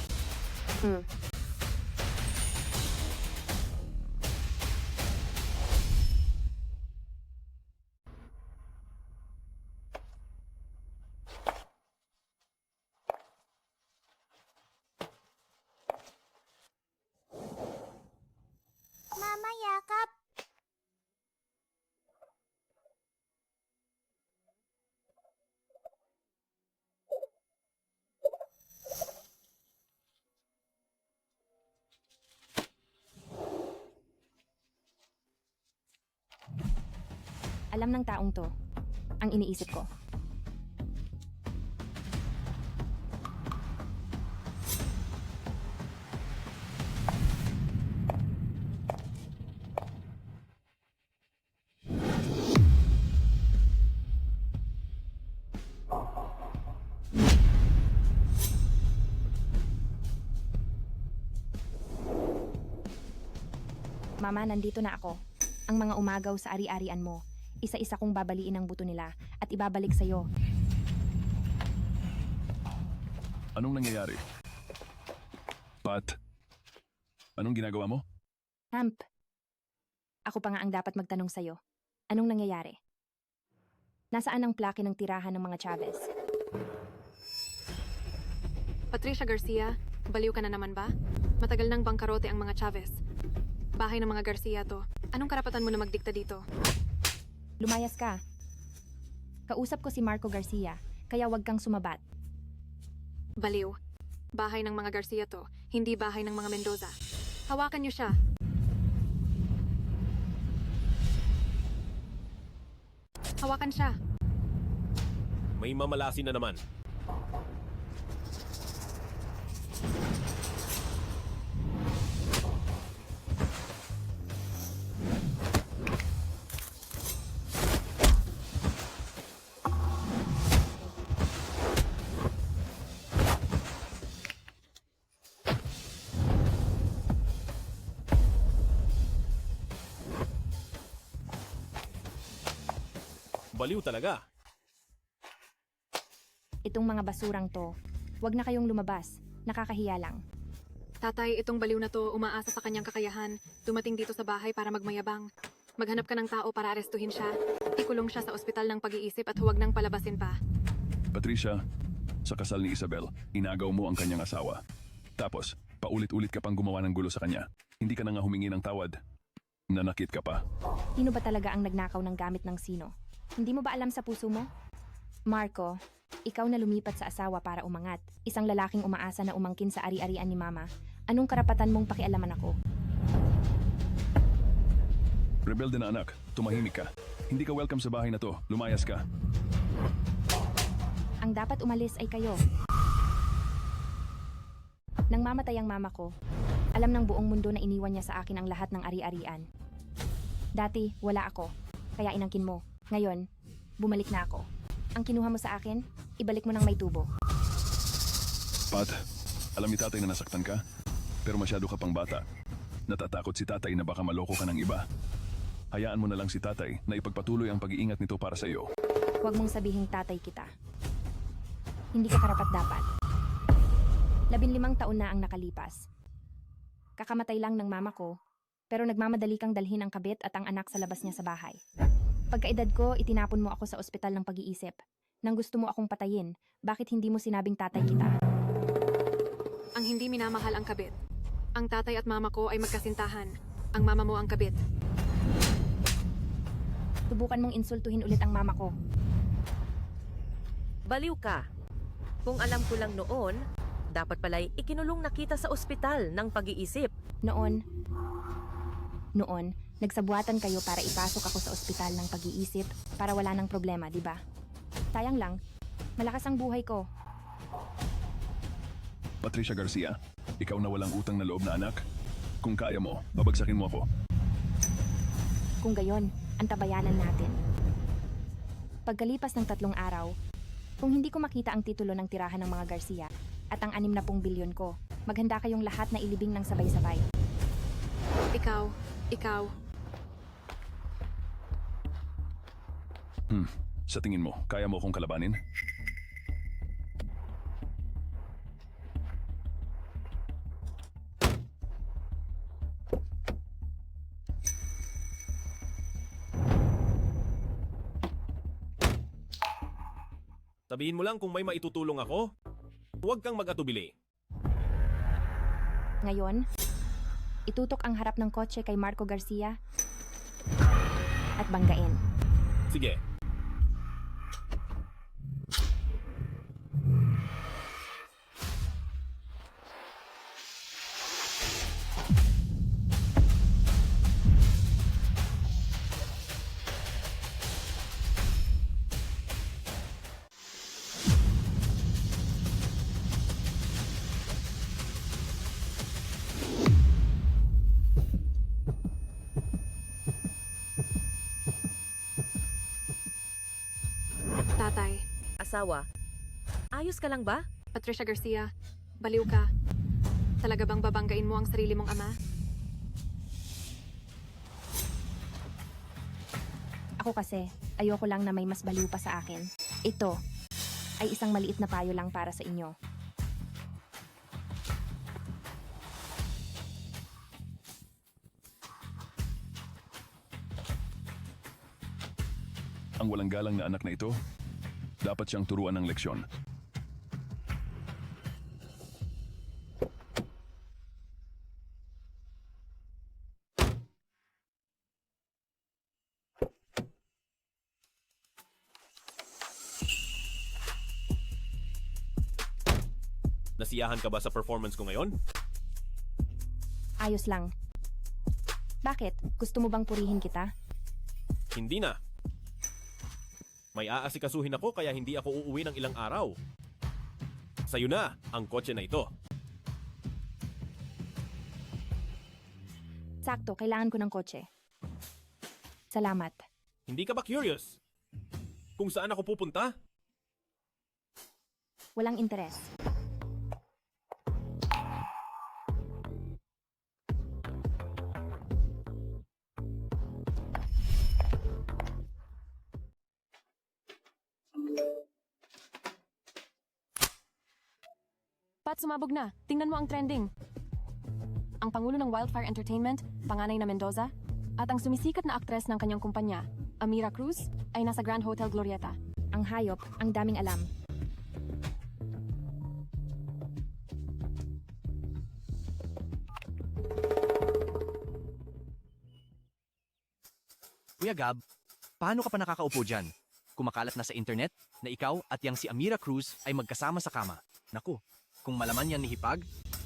Speaker 18: Mama, yakap!
Speaker 2: Alam ng taong to, ang iniisip ko. Mama, nandito na ako. Ang mga umagaw sa ari-arian mo. Isa-isa kong babaliin ang buto nila at ibabalik sa'yo.
Speaker 3: Anong nangyayari? Pat, anong ginagawa mo?
Speaker 2: Hamp, ako pa nga ang dapat magtanong sa'yo. Anong nangyayari? Nasaan ang plake ng tirahan ng mga Chavez?
Speaker 9: Patricia Garcia, baliw ka na naman ba? Matagal nang bangkarote ang mga Chavez. Bahay ng mga Garcia to. Anong karapatan mo na magdikta dito?
Speaker 2: Lumayas ka. Kausap ko si Marco Garcia, kaya wag kang sumabat.
Speaker 9: Baliw. Bahay ng mga Garcia to, hindi bahay ng mga Mendoza. Hawakan niyo siya. Hawakan siya.
Speaker 10: May mamalasin na naman. Baliw talaga.
Speaker 2: Itong mga basurang to, wag na kayong lumabas. Nakakahiya lang.
Speaker 9: Tatay, itong baliw na to umaasa sa kanyang kakayahan. Dumating dito sa bahay para magmayabang. Maghanap ka ng tao para arestuhin siya. Ikulong siya sa ospital ng pag-iisip at huwag nang palabasin pa.
Speaker 3: Patricia, sa kasal ni Isabel, inagaw mo ang kanyang asawa. Tapos, paulit-ulit ka pang gumawa ng gulo sa kanya. Hindi ka na nga humingi ng tawad. Nanakit ka pa.
Speaker 2: Sino ba talaga ang nagnakaw ng gamit ng sino? Hindi mo ba alam sa puso mo? Marco, ikaw na lumipat sa asawa para umangat. Isang lalaking umaasa na umangkin sa ari-arian ni Mama. Anong karapatan mong pakialaman ako?
Speaker 3: Rebelde na anak, tumahimik ka. Hindi ka welcome sa bahay na to. Lumayas ka.
Speaker 2: Ang dapat umalis ay kayo. Nang mamatay ang mama ko, alam ng buong mundo na iniwan niya sa akin ang lahat ng ari-arian. Dati, wala ako. Kaya inangkin mo. Ngayon, bumalik na ako. Ang kinuha mo sa akin, ibalik mo ng may tubo.
Speaker 3: Pat, alam ni tatay na nasaktan ka, pero masyado ka pang bata. Natatakot si tatay na baka maloko ka ng iba. Hayaan mo na lang si tatay na ipagpatuloy ang pag-iingat nito para sa iyo.
Speaker 2: Huwag mong sabihing tatay kita. Hindi ka karapat-dapat. 15 taon na ang nakalipas. Kakamatay lang ng mama ko, pero nagmamadali kang dalhin ang kabit at ang anak sa labas niya sa bahay. Pagkaedad ko, itinapon mo ako sa ospital ng pag-iisip. Nang gusto mo akong patayin, bakit hindi mo sinabing tatay kita?
Speaker 9: Ang hindi minamahal ang kabit. Ang tatay at mama ko ay magkasintahan. Ang mama mo ang kabit.
Speaker 2: Subukan mong insultuhin ulit ang mama ko.
Speaker 19: Baliw ka. Kung alam ko lang noon, dapat pala'y ikinulong na kita sa ospital ng pag-iisip.
Speaker 2: Noon, nagsabuatan kayo para ipasok ako sa ospital ng pag-iisip para wala nang problema, di ba? Sayang lang, malakas ang buhay ko.
Speaker 3: Patricia Garcia, ikaw na walang utang na loob na anak. Kung kaya mo, babagsakin mo ako.
Speaker 2: Kung gayon, antabayanan natin. Pagkalipas ng 3 araw, kung hindi ko makita ang titulo ng tirahan ng mga Garcia at ang 60 bilyon ko, maghanda kayong lahat na ilibing ng sabay-sabay.
Speaker 9: Ikaw.
Speaker 3: Sa tingin mo, kaya mo akong kalabanin?
Speaker 10: Sabihin mo lang kung may maitutulong ako. Huwag kang mag-atubili.
Speaker 2: Ngayon, itutok ang harap ng kotse kay Marco Garcia at banggain.
Speaker 10: Sige.
Speaker 19: asawa. Ayos ka lang ba?
Speaker 9: Patricia Garcia, baliw ka. Talaga bang babanggain mo ang sarili mong ama?
Speaker 2: Ako kasi, ayoko lang na may mas baliw pa sa akin. Ito ay isang maliit na payo lang para sa inyo.
Speaker 3: Ang walang galang na anak na ito, dapat siyang turuan ng leksyon.
Speaker 10: Nasiyahan ka ba sa performance ko ngayon?
Speaker 2: Ayos lang. Bakit? Gusto mo bang purihin kita?
Speaker 10: Hindi na. May aasikasuhin ako kaya hindi ako uuwi ng ilang araw. Sa'yo na ang kotse na ito.
Speaker 2: Sakto, kailangan ko ng kotse. Salamat.
Speaker 10: Hindi ka ba curious? Kung saan ako pupunta?
Speaker 2: Walang interes.
Speaker 16: Pat, sumabog na. Tingnan mo ang trending. Ang pangulo ng Wildfire Entertainment, panganay na Mendoza, at ang sumisikat na aktres ng kanyang kumpanya, Amira Cruz, ay nasa Grand Hotel Glorieta.
Speaker 2: Ang hayop, ang daming alam.
Speaker 1: Kuya Gab, paano ka pa nakakaupo dyan? Kumakalat na sa internet na ikaw at yang si Amira Cruz ay magkasama sa kama. Naku, kung malaman yan ni Hipag,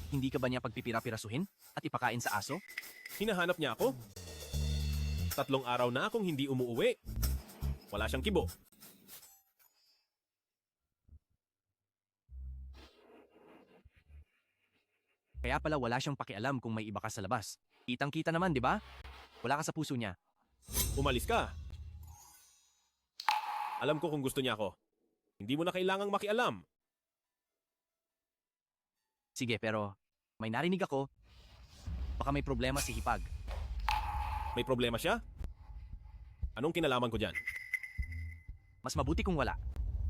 Speaker 1: hindi ka ba niya pagpipira-pirasuhin at ipakain sa aso?
Speaker 10: Hinahanap niya ako? 3 araw na akong hindi umuuwi. Wala siyang kibo.
Speaker 1: Kaya pala wala siyang pakialam kung may iba ka sa labas. Kitang-kita naman, di ba? Wala ka sa puso niya.
Speaker 10: Umalis ka. Alam ko kung gusto niya ako. Hindi mo na kailangang makialam.
Speaker 1: Sige, pero may narinig ako. Baka may problema si Hipag.
Speaker 10: May problema siya? Anong kinalaman ko dyan?
Speaker 1: Mas mabuti kung wala.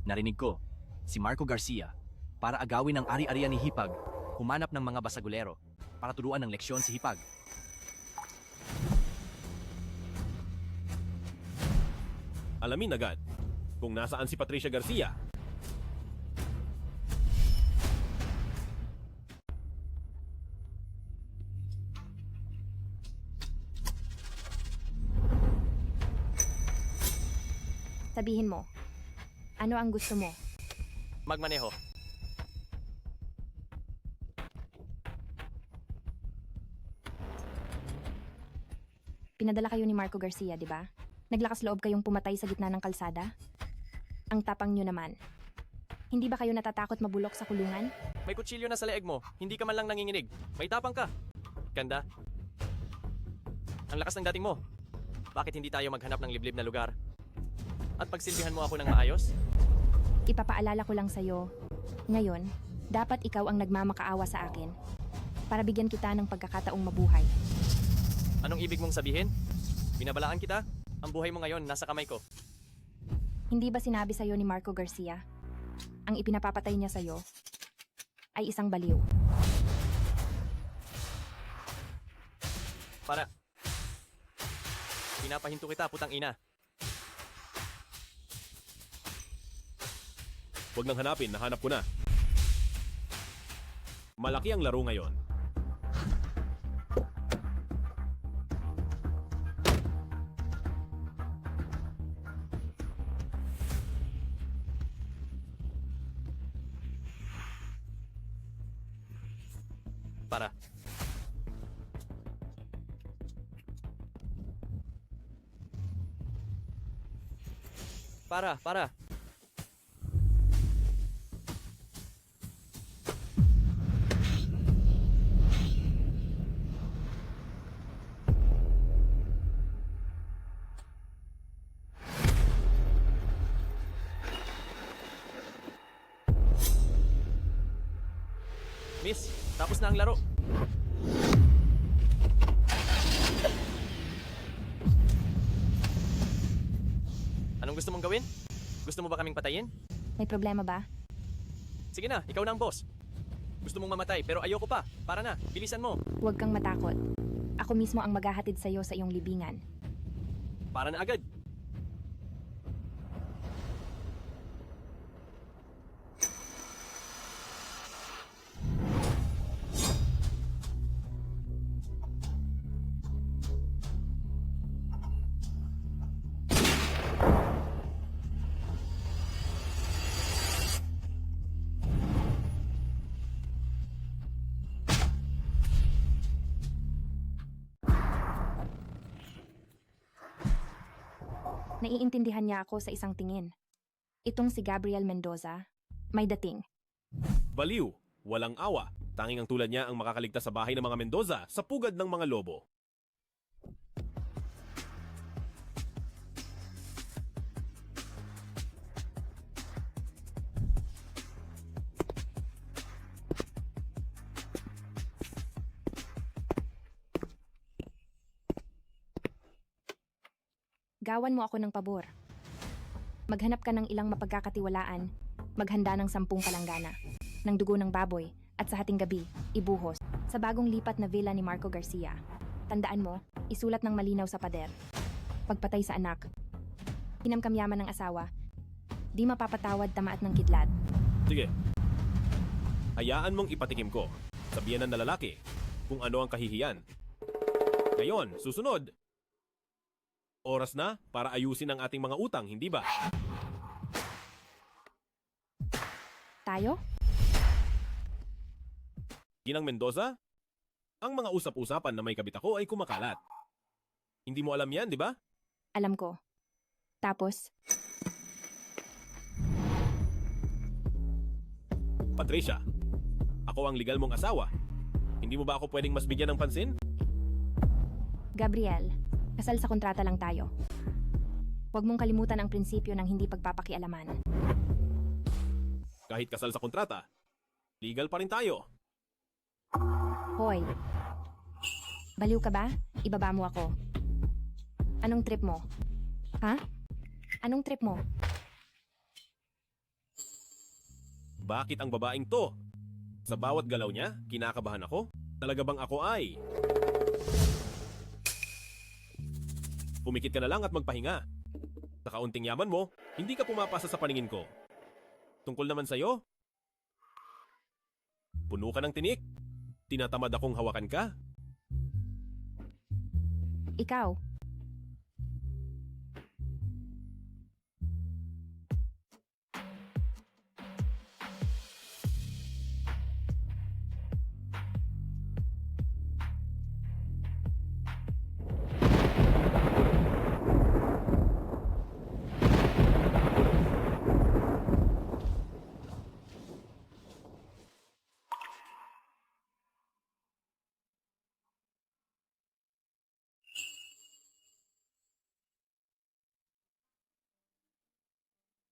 Speaker 1: Narinig ko, si Marco Garcia, para agawin ang ari-arian ni Hipag, humanap ng mga basagulero para turuan ng leksyon si Hipag.
Speaker 10: Alamin agad kung nasaan si Patricia Garcia.
Speaker 2: Sabihin mo, ano ang gusto mo?
Speaker 1: Magmaneho.
Speaker 2: Pinadala kayo ni Marco Garcia, di ba? Naglakas loob kayong pumatay sa gitna ng kalsada? Ang tapang nyo naman. Hindi ba kayo natatakot mabulok sa kulungan?
Speaker 1: May kutsilyo na sa leeg mo. Hindi ka man lang nanginginig. May tapang ka. Ganda. Ang lakas ng dating mo. Bakit hindi tayo maghanap ng liblib na lugar? At pagsilbihan mo ako ng maayos?
Speaker 2: Ipapaalala ko lang sa'yo. Ngayon, dapat ikaw ang nagmamakaawa sa akin para bigyan kita ng pagkakataong mabuhay.
Speaker 1: Anong ibig mong sabihin? Binabalaan kita? Ang buhay mo ngayon nasa kamay ko.
Speaker 2: Hindi ba sinabi sa'yo ni Marco Garcia, ang ipinapapatay niya sa'yo ay isang baliw?
Speaker 1: Para. Pinapahinto kita, putang ina.
Speaker 10: Huwag nang hanapin, nahanap ko na. Malaki ang laro ngayon.
Speaker 1: Para. Para. Miss, tapos na ang laro. Anong gusto mong gawin? Gusto mo ba kaming patayin?
Speaker 2: May problema ba?
Speaker 1: Sige na, ikaw na ang boss. Gusto mong mamatay pero ayoko pa. Para na, bilisan mo.
Speaker 2: Huwag kang matakot. Ako mismo ang maghahatid sa'yo sa iyong libingan.
Speaker 1: Para na agad.
Speaker 2: Naiintindihan niya ako sa isang tingin. Itong si Gabriel Mendoza, may dating.
Speaker 10: Baliw, walang awa. Tanging ang tulad niya ang makakaligtas sa bahay ng mga Mendoza sa pugad ng mga lobo.
Speaker 2: Gawan mo ako ng pabor. Maghanap ka ng ilang mapagkakatiwalaan, maghanda ng 10 palanggana, ng dugo ng baboy, at sa hating gabi, ibuhos sa bagong lipat na villa ni Marco Garcia. Tandaan mo, isulat ng malinaw sa pader. Pagpatay sa anak, kinamkamyaman ng asawa, di mapapatawad tamaat ng kidlat.
Speaker 10: Sige. Hayaan mong ipatikim ko. Sabihan ng lalaki kung ano ang kahihiyan. Ngayon, susunod. Oras na para ayusin ang ating mga utang, hindi ba?
Speaker 2: Tayo?
Speaker 10: Ginang Mendoza, ang mga usap-usapan na may kabit ako ay kumakalat. Hindi mo alam yan, di ba?
Speaker 2: Alam ko. Tapos,
Speaker 10: Patricia, ako ang legal mong asawa. Hindi mo ba ako pwedeng mas bigyan ng pansin?
Speaker 2: Gabriel, kasal sa kontrata lang tayo. Huwag mong kalimutan ang prinsipyo ng hindi pagpapakialaman.
Speaker 10: Kahit kasal sa kontrata, legal pa rin tayo.
Speaker 2: Hoy, baliw ka ba? Ibaba mo ako. Anong trip mo? Ha? Anong trip mo?
Speaker 10: Bakit ang babaeng to? Sa bawat galaw niya, kinakabahan ako? Talaga bang ako ay? Pumikit ka na lang at magpahinga. Sa kaunting yaman mo, hindi ka pumapasa sa paningin ko. Tungkol naman sa'yo, puno ka ng tinik. Tinatamad akong hawakan ka.
Speaker 2: Ikaw.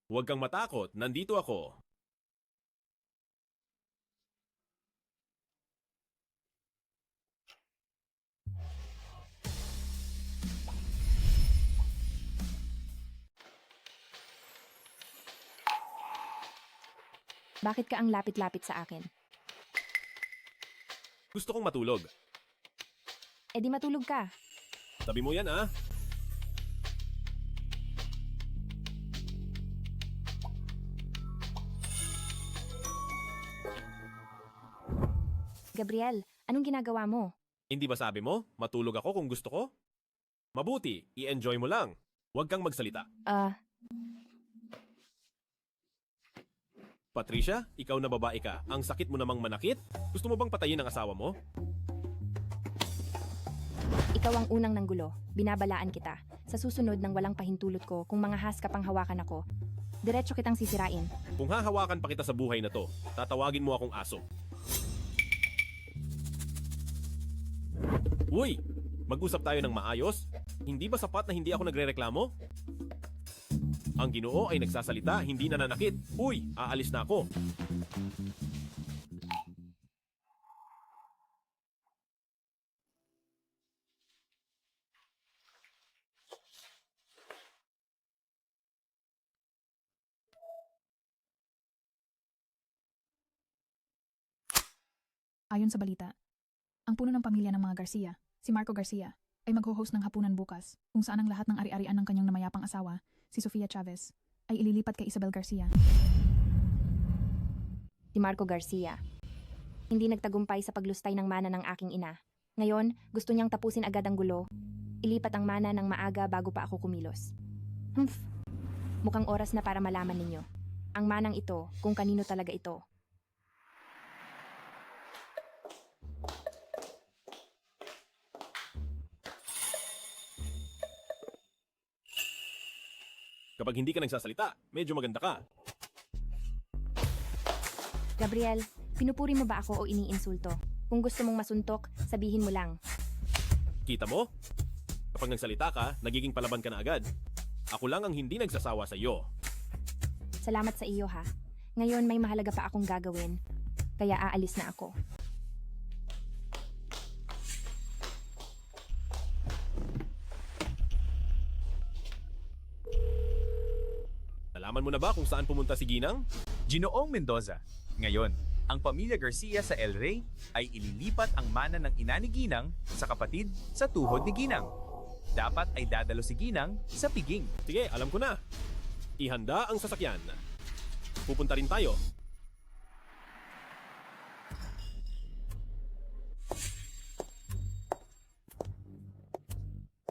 Speaker 10: Huwag kang matakot, nandito ako.
Speaker 2: Bakit ka ang lapit-lapit sa akin?
Speaker 10: Gusto kong matulog.
Speaker 2: Eh di matulog ka.
Speaker 10: Tabi mo yan, ah.
Speaker 2: Gabriel, anong ginagawa mo?
Speaker 10: Hindi ba sabi mo, matulog ako kung gusto ko? Mabuti, i-enjoy mo lang. Huwag kang magsalita. Patricia, ikaw na babae ka. Ang sakit mo namang manakit? Gusto mo bang patayin ang asawa mo?
Speaker 2: Ikaw ang unang nanggulo. Binabalaan kita. Sa susunod ng walang pahintulot ko, kung mga has ka pang hawakan ako, diretso kitang sisirain.
Speaker 10: Kung hahawakan pa kita sa buhay na to, tatawagin mo akong aso. Uy! Mag-usap tayo ng maayos? Hindi ba sapat na hindi ako nagrereklamo? Ang Ginoo ay nagsasalita, hindi nananakit. Uy! Aalis na ako.
Speaker 20: Ayon sa balita, ang puno ng pamilya ng mga Garcia, si Marco Garcia, ay magho-host ng hapunan bukas kung saan ang lahat ng ari-arian ng kanyang namayapang asawa, si Sofia Chavez, ay ililipat kay Isabel Garcia.
Speaker 2: Si Marco Garcia. Hindi nagtagumpay sa paglustay ng mana ng aking ina. Ngayon, gusto niyang tapusin agad ang gulo. Ilipat ang mana ng maaga bago pa ako kumilos. Mukhang oras na para malaman ninyo. Ang manang ito, kung kanino talaga ito.
Speaker 10: Kapag hindi ka nagsasalita, medyo maganda ka.
Speaker 2: Gabriel, pinupuri mo ba ako o iniinsulto? Kung gusto mong masuntok, sabihin mo lang.
Speaker 10: Kita mo? Kapag nagsalita ka, nagiging palaban ka na agad. Ako lang ang hindi nagsasawa sa iyo.
Speaker 2: Salamat sa iyo ha. Ngayon may mahalaga pa akong gagawin. Kaya aalis na ako.
Speaker 10: Nalaman mo na ba kung saan pumunta si Ginang?
Speaker 21: Ginoong Mendoza. Ngayon, ang pamilya Garcia sa El Rey ay ililipat ang mana ng ina ni Ginang sa kapatid sa tuhod ni Ginang. Dapat ay dadalo si Ginang sa piging.
Speaker 10: Sige, alam ko na. Ihanda ang sasakyan. Pupunta rin tayo.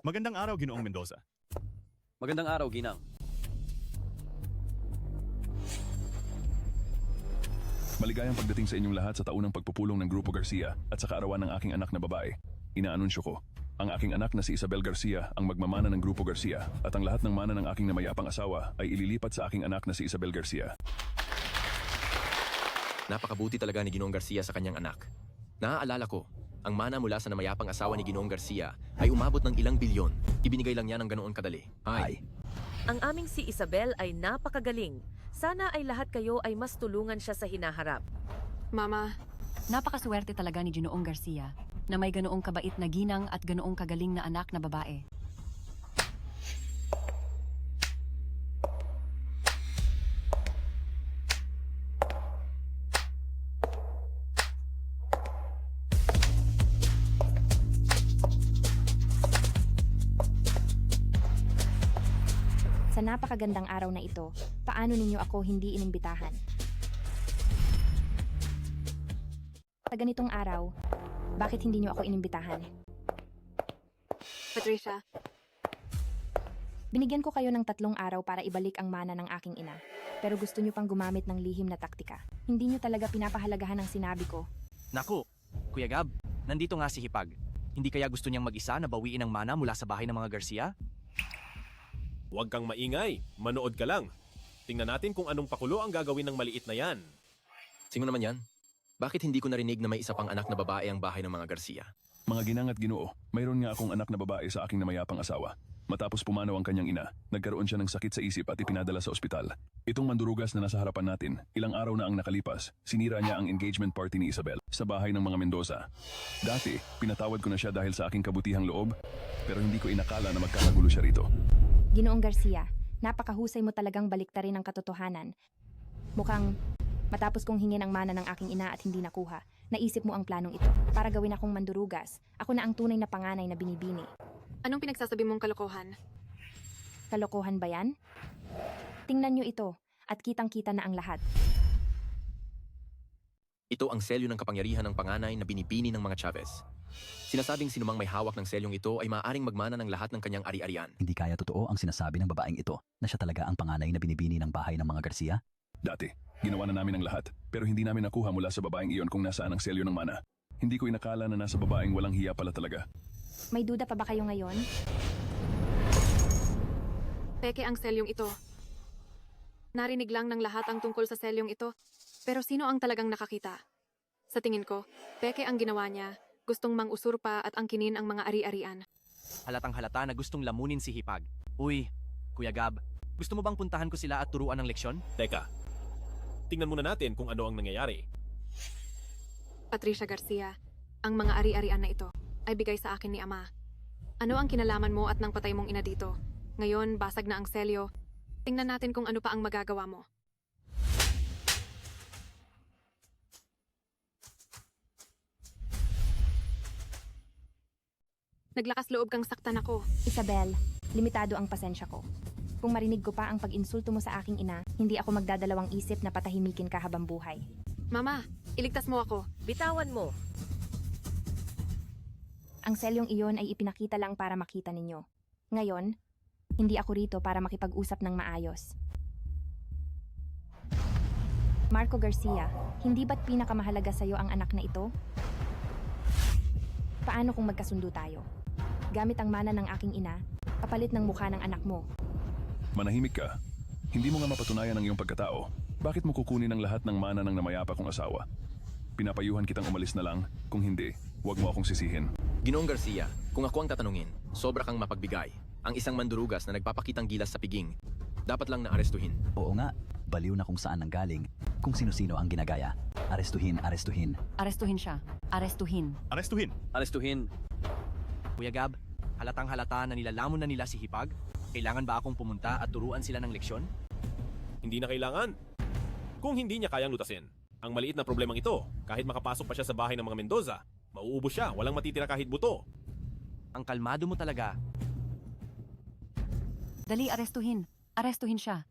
Speaker 22: Magandang araw, Ginoong Mendoza.
Speaker 1: Magandang araw, Ginang.
Speaker 3: Maligayang pagdating sa inyong lahat sa taunang pagpupulong ng Grupo Garcia at sa kaarawan ng aking anak na babae. Inaanunsyo ko, ang aking anak na si Isabel Garcia ang magmamana ng Grupo Garcia at ang lahat ng mana ng aking namayapang asawa ay ililipat sa aking anak na si Isabel Garcia.
Speaker 1: Napakabuti talaga ni Ginoong Garcia sa kanyang anak. Naaalala ko, ang mana mula sa namayapang asawa ni Ginoong Garcia ay umabot ng ilang bilyon. Ibinigay lang niya ng ganoon kadali.
Speaker 19: Ang aming si Isabel ay napakagaling. Sana ay lahat kayo ay mas tulungan siya sa hinaharap.
Speaker 16: Mama, napakaswerte talaga ni Ginoong Garcia na may ganoong kabait na ginang at ganoong kagaling na anak na babae.
Speaker 2: Sa napakagandang araw na ito, paano ninyo ako hindi inimbitahan? Sa ganitong araw, bakit hindi niyo ako inimbitahan?
Speaker 9: Patricia,
Speaker 2: binigyan ko kayo ng 3 araw para ibalik ang mana ng aking ina. Pero gusto niyo pang gumamit ng lihim na taktika. Hindi niyo talaga pinapahalagahan ang sinabi ko.
Speaker 1: Naku, Kuya Gab, nandito nga si Hipag. Hindi kaya gusto niyang mag-isa na bawiin ang mana mula sa bahay ng mga Garcia?
Speaker 10: Huwag kang maingay, manood ka lang. Tingnan natin kung anong pakulo ang gagawin ng maliit na yan.
Speaker 1: Sino naman yan? Bakit hindi ko narinig na may isa pang anak na babae ang bahay ng mga Garcia?
Speaker 3: Mga ginang at ginoo, mayroon nga akong anak na babae sa aking namayapang asawa. Matapos pumanaw ang kanyang ina, nagkaroon siya ng sakit sa isip at ipinadala sa ospital. Itong mandurugas na nasa harapan natin, ilang araw na ang nakalipas, sinira niya ang engagement party ni Isabel sa bahay ng mga Mendoza. Dati, pinatawad ko na siya dahil sa aking kabutihang loob, pero hindi ko inakala na magkakagulo siya rito.
Speaker 2: Ginoong Garcia, napakahusay mo talagang baliktarin ang katotohanan. Mukhang matapos kong hingin ang mana ng aking ina at hindi nakuha, naisip mo ang planong ito para gawin akong mandurugas. Ako na ang tunay na panganay na binibini.
Speaker 9: Anong pinagsasabi mong kalokohan?
Speaker 2: Kalokohan ba yan? Tingnan nyo ito at kitang-kita na ang lahat.
Speaker 1: Ito ang selyo ng kapangyarihan ng panganay na binibini ng mga Chavez. Sinasabing sinumang may hawak ng selyong ito ay maaaring magmana ng lahat ng kanyang ari-arian.
Speaker 23: Hindi kaya totoo ang sinasabi ng babaeng ito na siya talaga ang panganay na binibini ng bahay ng mga Garcia?
Speaker 3: Dati, ginawa na namin ang lahat, pero hindi namin nakuha mula sa babaeng iyon kung nasaan ang selyo ng mana. Hindi ko inakala na nasa babaeng walang hiya pala talaga.
Speaker 2: May duda pa ba kayo ngayon?
Speaker 9: Peke ang selyong ito. Narinig lang ng lahat ang tungkol sa selyong ito, pero sino ang talagang nakakita? Sa tingin ko, peke ang ginawa niya, gustong mang-usurpa at angkinin ang mga ari-arian.
Speaker 1: Halatang halata na gustong lamunin si Hipag. Uy, Kuya Gab, gusto mo bang puntahan ko sila at turuan ng leksyon?
Speaker 10: Teka, tingnan muna natin kung ano ang nangyayari.
Speaker 9: Patricia Garcia, ang mga ari-arian na ito ay bigay sa akin ni Ama. Ano ang kinalaman mo at ng patay mong ina dito? Ngayon, basag na ang selyo. Tingnan natin kung ano pa ang magagawa mo. Naglakas loob kang saktan ako.
Speaker 2: Isabel, limitado ang pasensya ko. Kung marinig ko pa ang pag-insulto mo sa aking ina, hindi ako magdadalawang isip na patahimikin ka habang buhay.
Speaker 9: Mama, iligtas mo ako.
Speaker 19: Bitawan mo.
Speaker 2: Ang selyong iyon ay ipinakita lang para makita ninyo. Ngayon, hindi ako rito para makipag-usap ng maayos. Marco Garcia, hindi ba't pinakamahalaga sa'yo ang anak na ito? Paano kung magkasundo tayo? Gamit ang mana ng aking ina, kapalit ng mukha ng anak mo.
Speaker 3: Manahimik ka. Hindi mo nga mapatunayan ang iyong pagkatao. Bakit mo kukunin ang lahat ng mana ng namayapa kong asawa? Pinapayuhan kitang umalis na lang. Kung hindi, huwag mo akong sisihin.
Speaker 1: Ginoong Garcia, kung ako ang tatanungin, sobra kang mapagbigay. Ang isang mandurugas na nagpapakitang gilas sa piging, dapat lang naarestuhin.
Speaker 23: Oo nga, baliw na kung saan nanggaling, kung sino-sino ang ginagaya. Arestuhin, arestuhin.
Speaker 5: Arestuhin siya. Arestuhin.
Speaker 10: Arestuhin!
Speaker 1: Arestuhin. Kuya Gab, halatang halata na nilalamon na nila si Hipag. Kailangan ba akong pumunta at turuan sila ng leksyon?
Speaker 10: Hindi na kailangan. Kung hindi niya kayang lutasin, ang maliit na problemang ito, kahit makapasok pa siya sa bahay ng mga Mendoza, mauubos siya, walang matitira kahit buto.
Speaker 1: Ang kalmado mo talaga.
Speaker 5: Dali, arestuhin. Arestuhin siya.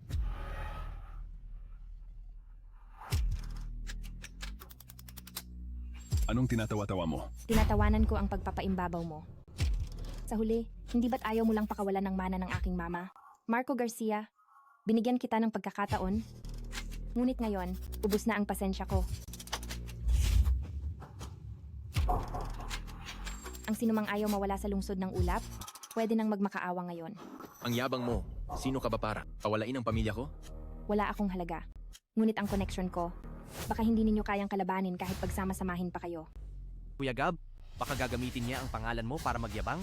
Speaker 3: Anong tinatawa-tawa mo?
Speaker 2: Tinatawanan ko ang pagpapaimbabaw mo. Sa huli, hindi ba't ayaw mo lang pakawalan ng mana ng aking mama? Marco Garcia, binigyan kita ng pagkakataon. Ngunit ngayon, ubos na ang pasensya ko. Ang sinumang ayaw mawala sa lungsod ng ulap, pwede nang magmakaawa ngayon.
Speaker 1: Ang yabang mo, sino ka ba para? Pawalain ang pamilya ko?
Speaker 2: Wala akong halaga. Ngunit ang connection ko, baka hindi ninyo kayang kalabanin kahit pagsama-samahin pa kayo.
Speaker 1: Kuya Gab, baka gagamitin niya ang pangalan mo para magyabang?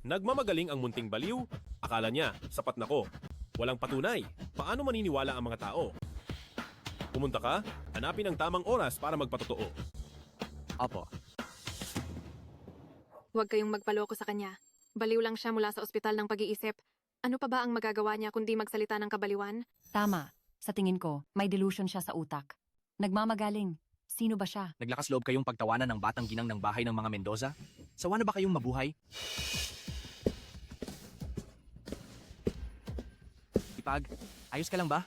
Speaker 10: Nagmamagaling ang munting baliw, akala niya, sapat na ko. Walang patunay, paano maniniwala ang mga tao? Pumunta ka, hanapin ang tamang oras para magpatotoo.
Speaker 1: Opo.
Speaker 9: Huwag kayong magpaloko sa kanya. Baliw lang siya mula sa ospital ng pag-iisip. Ano pa ba ang magagawa niya kundi magsalita ng kabaliwan?
Speaker 5: Tama. Sa tingin ko, may delusion siya sa utak. Nagmamagaling. Sino ba siya?
Speaker 1: Naglakas loob kayong pagtawanan ng batang ginang ng bahay ng mga Mendoza? Sawa na ba kayong mabuhay? Ipag, ayos ka lang ba?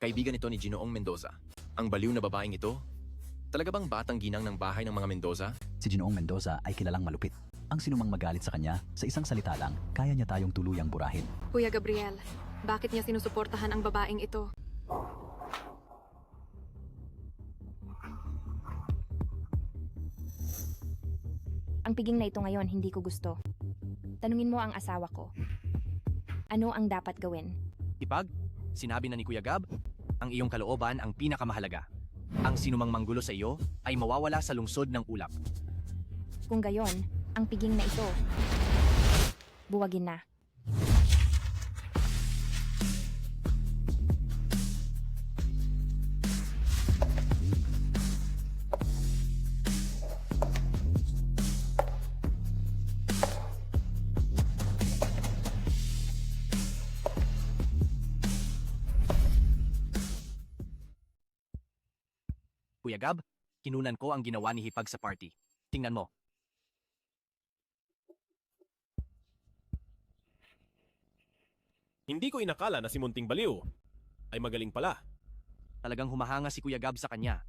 Speaker 1: Kaibigan ito ni Ginoong Mendoza. Ang baliw na babaeng ito? Talaga bang batang ginang ng bahay ng mga Mendoza?
Speaker 23: Si Ginoong Mendoza ay kilalang malupit. Ang sinumang magalit sa kanya, sa isang salita lang, kaya niya tayong tuluyang burahin.
Speaker 9: Kuya Gabriel, bakit niya sinusuportahan ang babaeng ito?
Speaker 2: Ang piging na ito ngayon hindi ko gusto. Tanungin mo ang asawa ko. Ano ang dapat gawin?
Speaker 1: Ipag, sinabi na ni Kuya Gab, ang iyong kalooban ang pinakamahalaga. Ang sinumang manggulo sa iyo ay mawawala sa lungsod ng ulap.
Speaker 2: Kung gayon, ang piging na ito, buwagin na.
Speaker 1: Kuya Gab, kinunan ko ang ginawa ni Hipag sa party. Tingnan mo.
Speaker 10: Hindi ko inakala na si Munting Baliw ay magaling pala.
Speaker 1: Talagang humahanga si Kuya Gab sa kanya.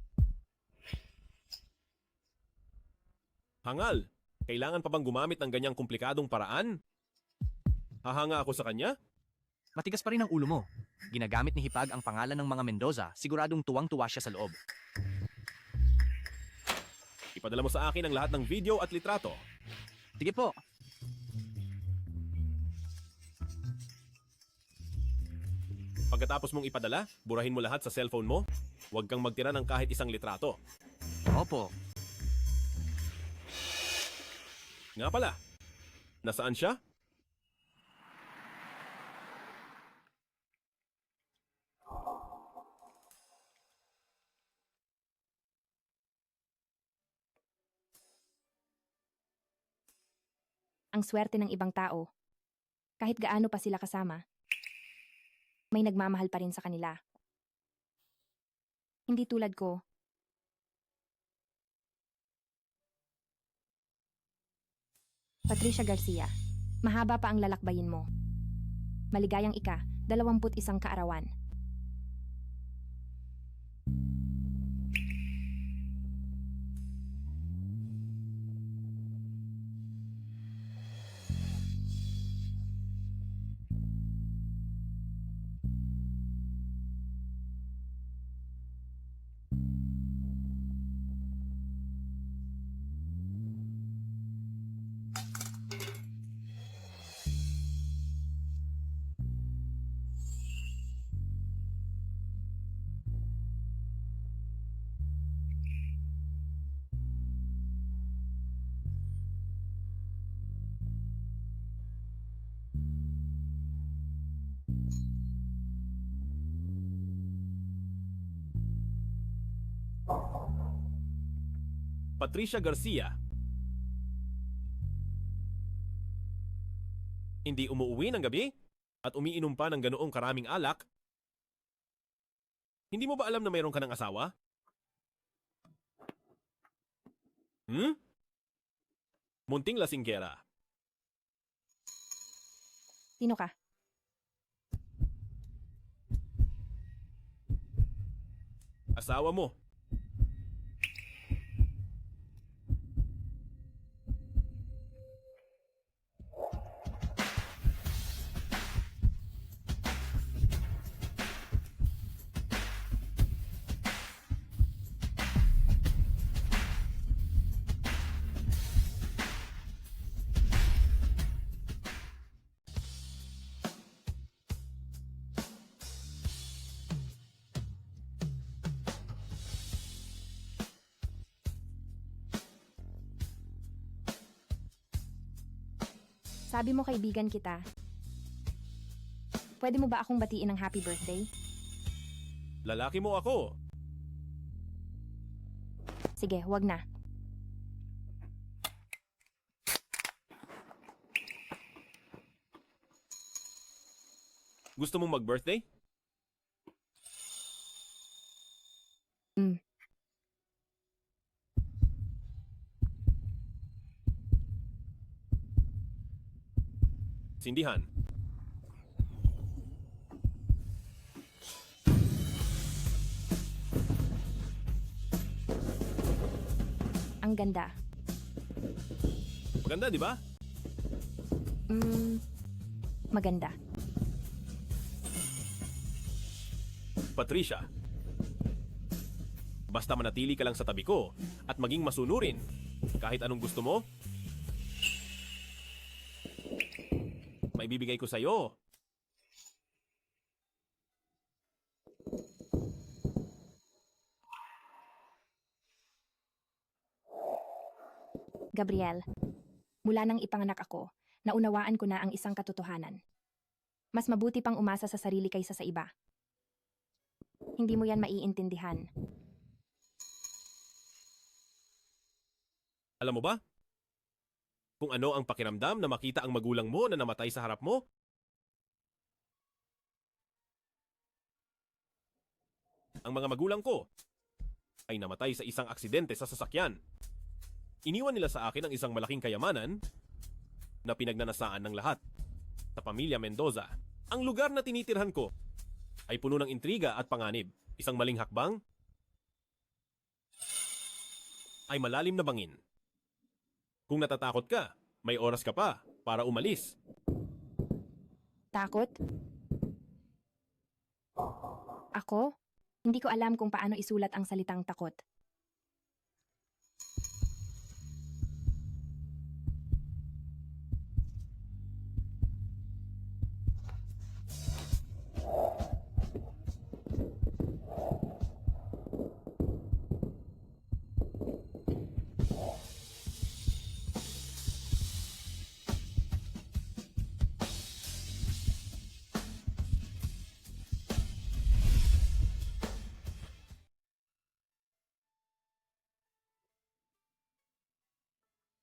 Speaker 10: Hangal, kailangan pa bang gumamit ng ganyang komplikadong paraan? Hahanga ako sa kanya?
Speaker 1: Matigas pa rin ang ulo mo. Ginagamit ni Hipag ang pangalan ng mga Mendoza, siguradong tuwang-tuwa siya sa loob.
Speaker 10: Ipadala mo sa akin ang lahat ng video at litrato.
Speaker 1: Sige po.
Speaker 10: Pagkatapos mong ipadala, burahin mo lahat sa cellphone mo. Huwag kang magtira ng kahit isang litrato.
Speaker 1: Opo.
Speaker 10: Nga pala, nasaan siya?
Speaker 2: Ang swerte ng ibang tao. Kahit gaano pa sila kasama, may nagmamahal pa rin sa kanila. Hindi tulad ko, Patricia Garcia, mahaba pa ang lalakbayin mo. Maligayang ika, 21 kaarawan.
Speaker 10: Patricia Garcia. Hindi umuuwi ng gabi at umiinom pa ng ganoong karaming alak? Hindi mo ba alam na mayroon ka ng asawa? Munting lasinggera.
Speaker 2: Sino ka?
Speaker 10: Asawa mo.
Speaker 2: Sabi mo kaibigan kita. Pwede mo ba akong batiin ng happy birthday?
Speaker 10: Lalaki mo ako.
Speaker 2: Sige, wag na.
Speaker 10: Gusto mong mag-birthday? Sindihan.
Speaker 2: Ang ganda.
Speaker 10: Maganda, di ba?
Speaker 2: Maganda.
Speaker 10: Patricia. Basta manatili ka lang sa tabi ko at maging masunurin. Kahit anong gusto mo, may bibigay ko sa'yo.
Speaker 2: Gabriel, mula nang ipanganak ako, naunawaan ko na ang isang katotohanan. Mas mabuti pang umasa sa sarili kaysa sa iba. Hindi mo yan maiintindihan.
Speaker 10: Alam mo ba? Kung ano ang pakiramdam na makita ang magulang mo na namatay sa harap mo? Ang mga magulang ko ay namatay sa isang aksidente sa sasakyan. Iniwan nila sa akin ang isang malaking kayamanan na pinagnanasaan ng lahat. Sa pamilya Mendoza, ang lugar na tinitirhan ko ay puno ng intriga at panganib. Isang maling hakbang ay malalim na bangin. Kung natatakot ka, may oras ka pa para umalis.
Speaker 2: Takot? Ako? Hindi ko alam kung paano isulat ang salitang takot.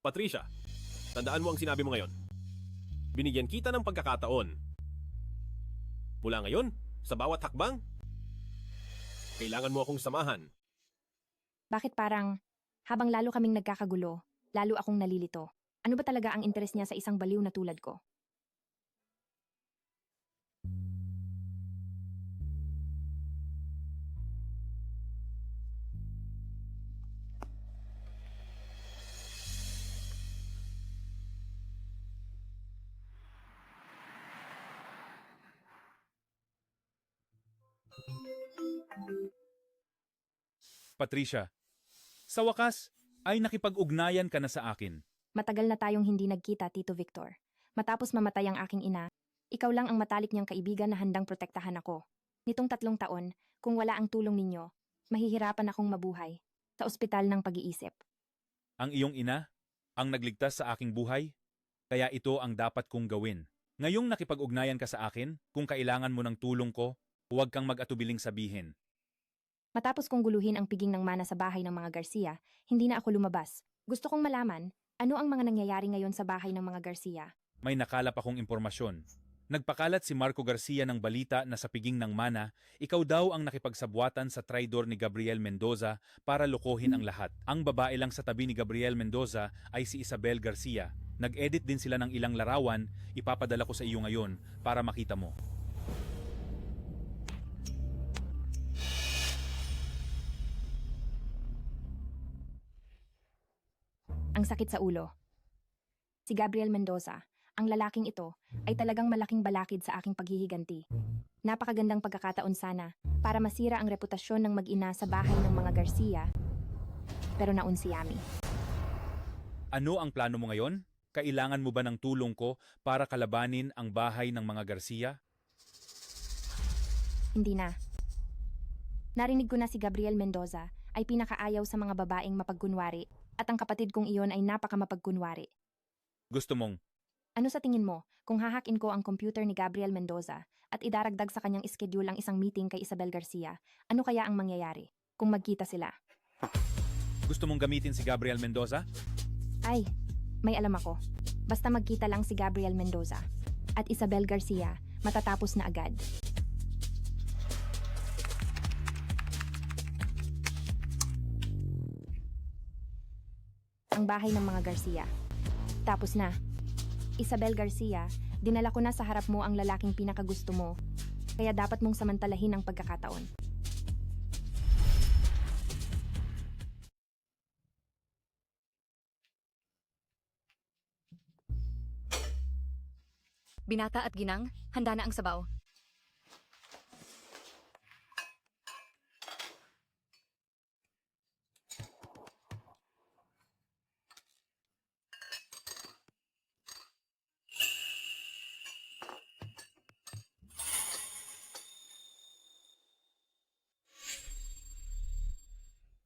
Speaker 10: Patricia, tandaan mo ang sinabi mo ngayon. Binigyan kita ng pagkakataon. Mula ngayon, sa bawat hakbang, kailangan mo akong samahan.
Speaker 2: Bakit parang, habang lalo kaming nagkakagulo, lalo akong nalilito? Ano ba talaga ang interes niya sa isang baliw na tulad ko?
Speaker 4: Patricia, sa wakas ay nakipag-ugnayan ka na sa akin.
Speaker 2: Matagal na tayong hindi nagkita, Tito Victor. Matapos mamatay ang aking ina, ikaw lang ang matalik niyang kaibigan na handang protektahan ako. Nitong 3 taon, kung wala ang tulong ninyo, mahihirapan akong mabuhay sa ospital ng pag-iisip.
Speaker 4: Ang iyong ina ang nagligtas sa aking buhay, kaya ito ang dapat kong gawin. Ngayong nakipag-ugnayan ka sa akin, kung kailangan mo ng tulong ko, huwag kang mag-atubiling sabihin.
Speaker 2: Matapos kong guluhin ang piging ng mana sa bahay ng mga Garcia, hindi na ako lumabas. Gusto kong malaman, ano ang mga nangyayari ngayon sa bahay ng mga Garcia?
Speaker 4: May nakalap akong impormasyon. Nagpakalat si Marco Garcia ng balita na sa piging ng mana, ikaw daw ang nakipagsabwatan sa traidor ni Gabriel Mendoza para lokohin ang lahat. Ang babae lang sa tabi ni Gabriel Mendoza ay si Isabel Garcia. Nag-edit din sila ng ilang larawan, ipapadala ko sa iyo ngayon para makita mo.
Speaker 2: Ang sakit sa ulo. Si Gabriel Mendoza, ang lalaking ito, ay talagang malaking balakid sa aking paghihiganti. Napakagandang pagkakataon sana para masira ang reputasyon ng mag-ina sa bahay ng mga Garcia, pero naun si Yami.
Speaker 4: Ano ang plano mo ngayon? Kailangan mo ba ng tulong ko para kalabanin ang bahay ng mga Garcia?
Speaker 2: Hindi na. Narinig ko na si Gabriel Mendoza ay pinakaayaw sa mga babaeng mapagkunwari at ang kapatid kong iyon ay napakamapagkunwari.
Speaker 4: Gusto mong
Speaker 2: Ano sa tingin mo kung hahakin ko ang computer ni Gabriel Mendoza at idaragdag sa kanyang schedule ang isang meeting kay Isabel Garcia, ano kaya ang mangyayari kung magkita sila?
Speaker 4: Gusto mong gamitin si Gabriel Mendoza?
Speaker 2: Ay, may alam ako. Basta magkita lang si Gabriel Mendoza at Isabel Garcia, matatapos na agad. Ang bahay ng mga Garcia. Tapos na. Isabel Garcia, dinala ko na sa harap mo ang lalaking pinakagusto mo. Kaya dapat mong samantalahin ang pagkakataon.
Speaker 17: Binata at ginang, handa na ang sabaw.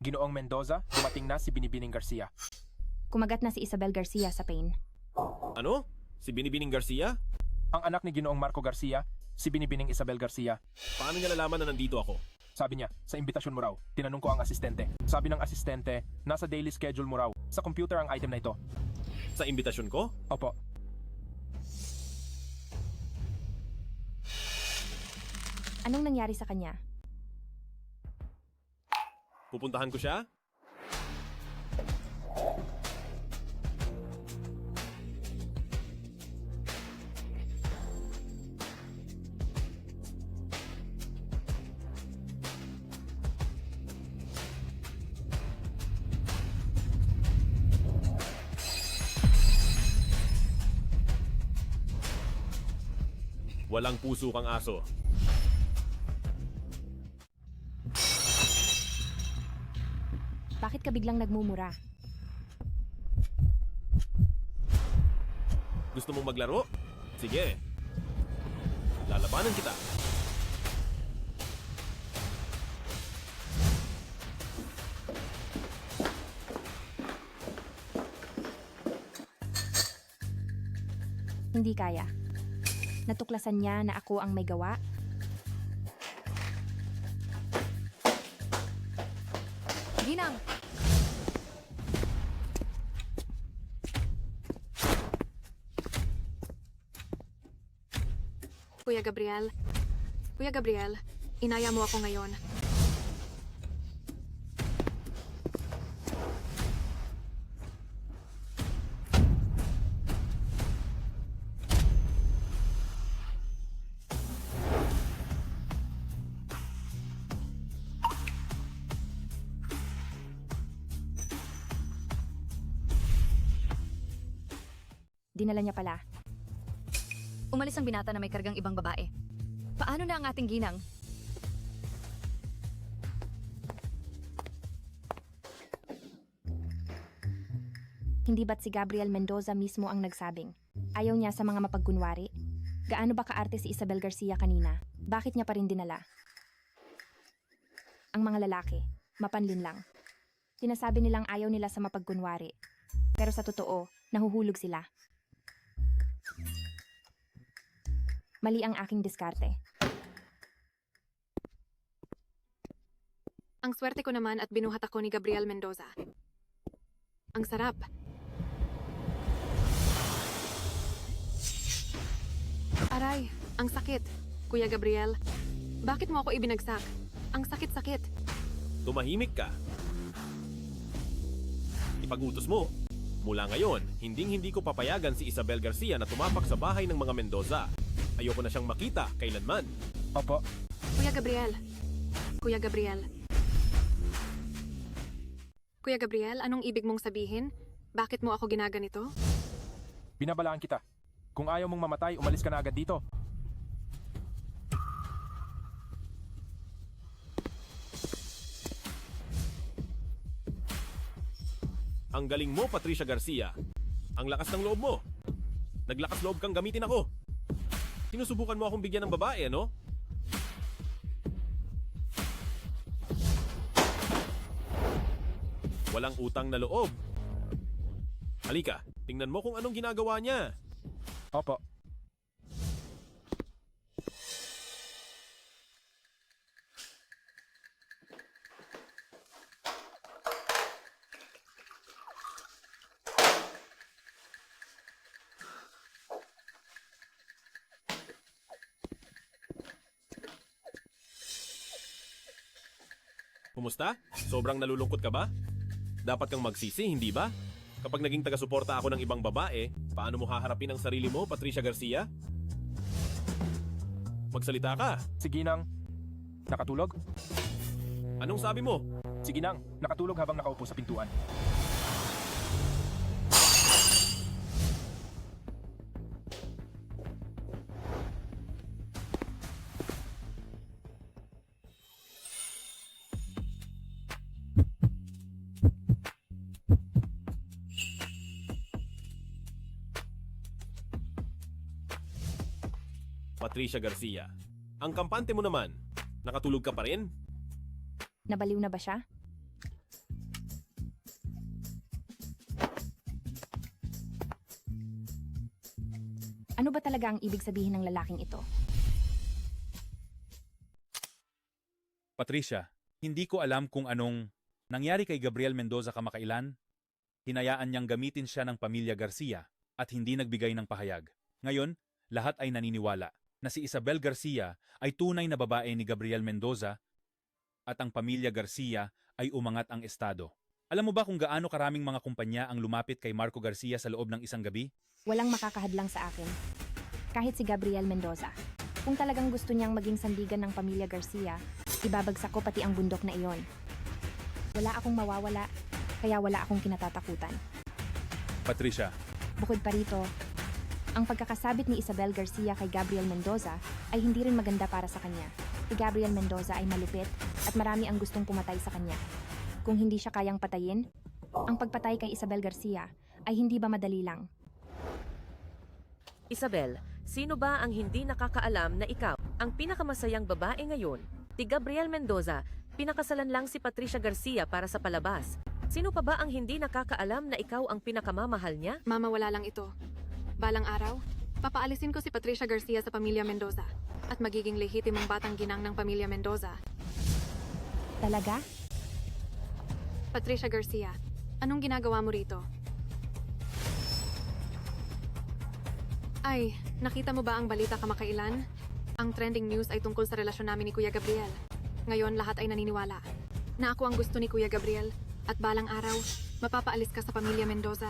Speaker 7: Ginoong Mendoza, dumating na si Binibining Garcia.
Speaker 2: Kumagat na si Isabel Garcia sa pain.
Speaker 10: Ano? Si Binibining Garcia?
Speaker 7: Ang anak ni Ginoong Marco Garcia, si Binibining Isabel Garcia.
Speaker 10: Paano niya nalaman na nandito ako?
Speaker 7: Sabi niya, sa imbitasyon mo raw. Tinanong ko ang asistente. Sabi ng asistente, nasa daily schedule mo raw. Sa computer ang item na ito.
Speaker 10: Sa imbitasyon ko?
Speaker 7: Opo.
Speaker 2: Anong nangyari sa kanya?
Speaker 10: Pupuntahan ko siya? Walang puso kang aso.
Speaker 2: Bakit ka biglang nagmumura?
Speaker 10: Gusto mong maglaro? Sige. Lalabanan kita.
Speaker 2: Hindi kaya. Natuklasan niya na ako ang may gawa.
Speaker 17: Ginang!
Speaker 9: Kuya Gabriel, inaya mo ako ngayon.
Speaker 2: Dinala niya pala.
Speaker 17: Umalis ang binata na may kargang ibang babae. Paano na ang ating ginang?
Speaker 2: Hindi ba't si Gabriel Mendoza mismo ang nagsabing? Ayaw niya sa mga mapagkunwari? Gaano ba kaarte si Isabel Garcia kanina? Bakit niya pa rin dinala? Ang mga lalaki, mapanlin lang. Sinasabi nilang ayaw nila sa mapagkunwari. Pero sa totoo, nahuhulog sila. Mali ang aking diskarte.
Speaker 9: Ang swerte ko naman at binuhat ako ni Gabriel Mendoza. Ang sarap. Aray, ang sakit. Kuya Gabriel, bakit mo ako ibinagsak? Ang sakit-sakit.
Speaker 10: Tumahimik ka. Ipag-utos mo. Mula ngayon, hinding-hindi ko papayagan si Isabel Garcia na tumapak sa bahay ng mga Mendoza. Ayoko na siyang makita kailanman.
Speaker 7: Opo.
Speaker 9: Kuya Gabriel. Kuya Gabriel. Kuya Gabriel, anong ibig mong sabihin? Bakit mo ako ginaganito?
Speaker 7: Binabalaan kita. Kung ayaw mong mamatay, umalis ka na agad dito.
Speaker 10: Ang galing mo, Patricia Garcia. Ang lakas ng loob mo. Naglakas loob kang gamitin ako. Sinusubukan mo akong bigyan ng babae, ano? Walang utang na loob. Halika, tingnan mo kung anong ginagawa niya.
Speaker 7: Opo.
Speaker 10: Kumusta? Sobrang nalulungkot ka ba? Dapat kang magsisi, hindi ba? Kapag naging taga-suporta ako ng ibang babae, paano mo haharapin ang sarili mo, Patricia Garcia? Magsalita ka.
Speaker 7: Sige nang. Nakatulog?
Speaker 10: Anong sabi mo?
Speaker 7: Sige nang. Nakatulog habang nakaupo sa pintuan.
Speaker 10: Patricia Garcia. Ang kampante mo naman, nakatulog ka pa rin?
Speaker 2: Nabaliw na ba siya? Ano ba talaga ang ibig sabihin ng lalaking ito?
Speaker 4: Patricia, hindi ko alam kung anong nangyari kay Gabriel Mendoza kamakailan. Hinayaan niyang gamitin siya ng pamilya Garcia at hindi nagbigay ng pahayag. Ngayon, lahat ay naniniwala na si Isabel Garcia ay tunay na babae ni Gabriel Mendoza at ang pamilya Garcia ay umangat ang estado. Alam mo ba kung gaano karaming mga kumpanya ang lumapit kay Marco Garcia sa loob ng isang gabi?
Speaker 2: Walang makakahadlang sa akin. Kahit si Gabriel Mendoza. Kung talagang gusto niyang maging sandigan ng pamilya Garcia, ibabagsak ko pati ang bundok na iyon. Wala akong mawawala, kaya wala akong kinatatakutan.
Speaker 4: Patricia.
Speaker 2: Bukod pa rito, ang pagkakasabit ni Isabel Garcia kay Gabriel Mendoza ay hindi rin maganda para sa kanya. Si Gabriel Mendoza ay malupit at marami ang gustong pumatay sa kanya. Kung hindi siya kayang patayin, ang pagpatay kay Isabel Garcia ay hindi ba madali lang?
Speaker 19: Isabel, sino ba ang hindi nakakaalam na ikaw ang pinakamasayang babae ngayon? Si Gabriel Mendoza, pinakasalan lang si Patricia Garcia para sa palabas. Sino pa ba ang hindi nakakaalam na ikaw ang pinakamamahal niya?
Speaker 9: Mama, wala lang ito. Balang araw, papaalisin ko si Patricia Garcia sa pamilya Mendoza at magiging lehitimong batang ginang ng pamilya Mendoza.
Speaker 2: Talaga?
Speaker 9: Patricia Garcia, anong ginagawa mo rito? Ay, nakita mo ba ang balita kamakailan? Ang trending news ay tungkol sa relasyon namin ni Kuya Gabriel. Ngayon, lahat ay naniniwala na ako ang gusto ni Kuya Gabriel at balang araw, mapapaalis ka sa pamilya Mendoza.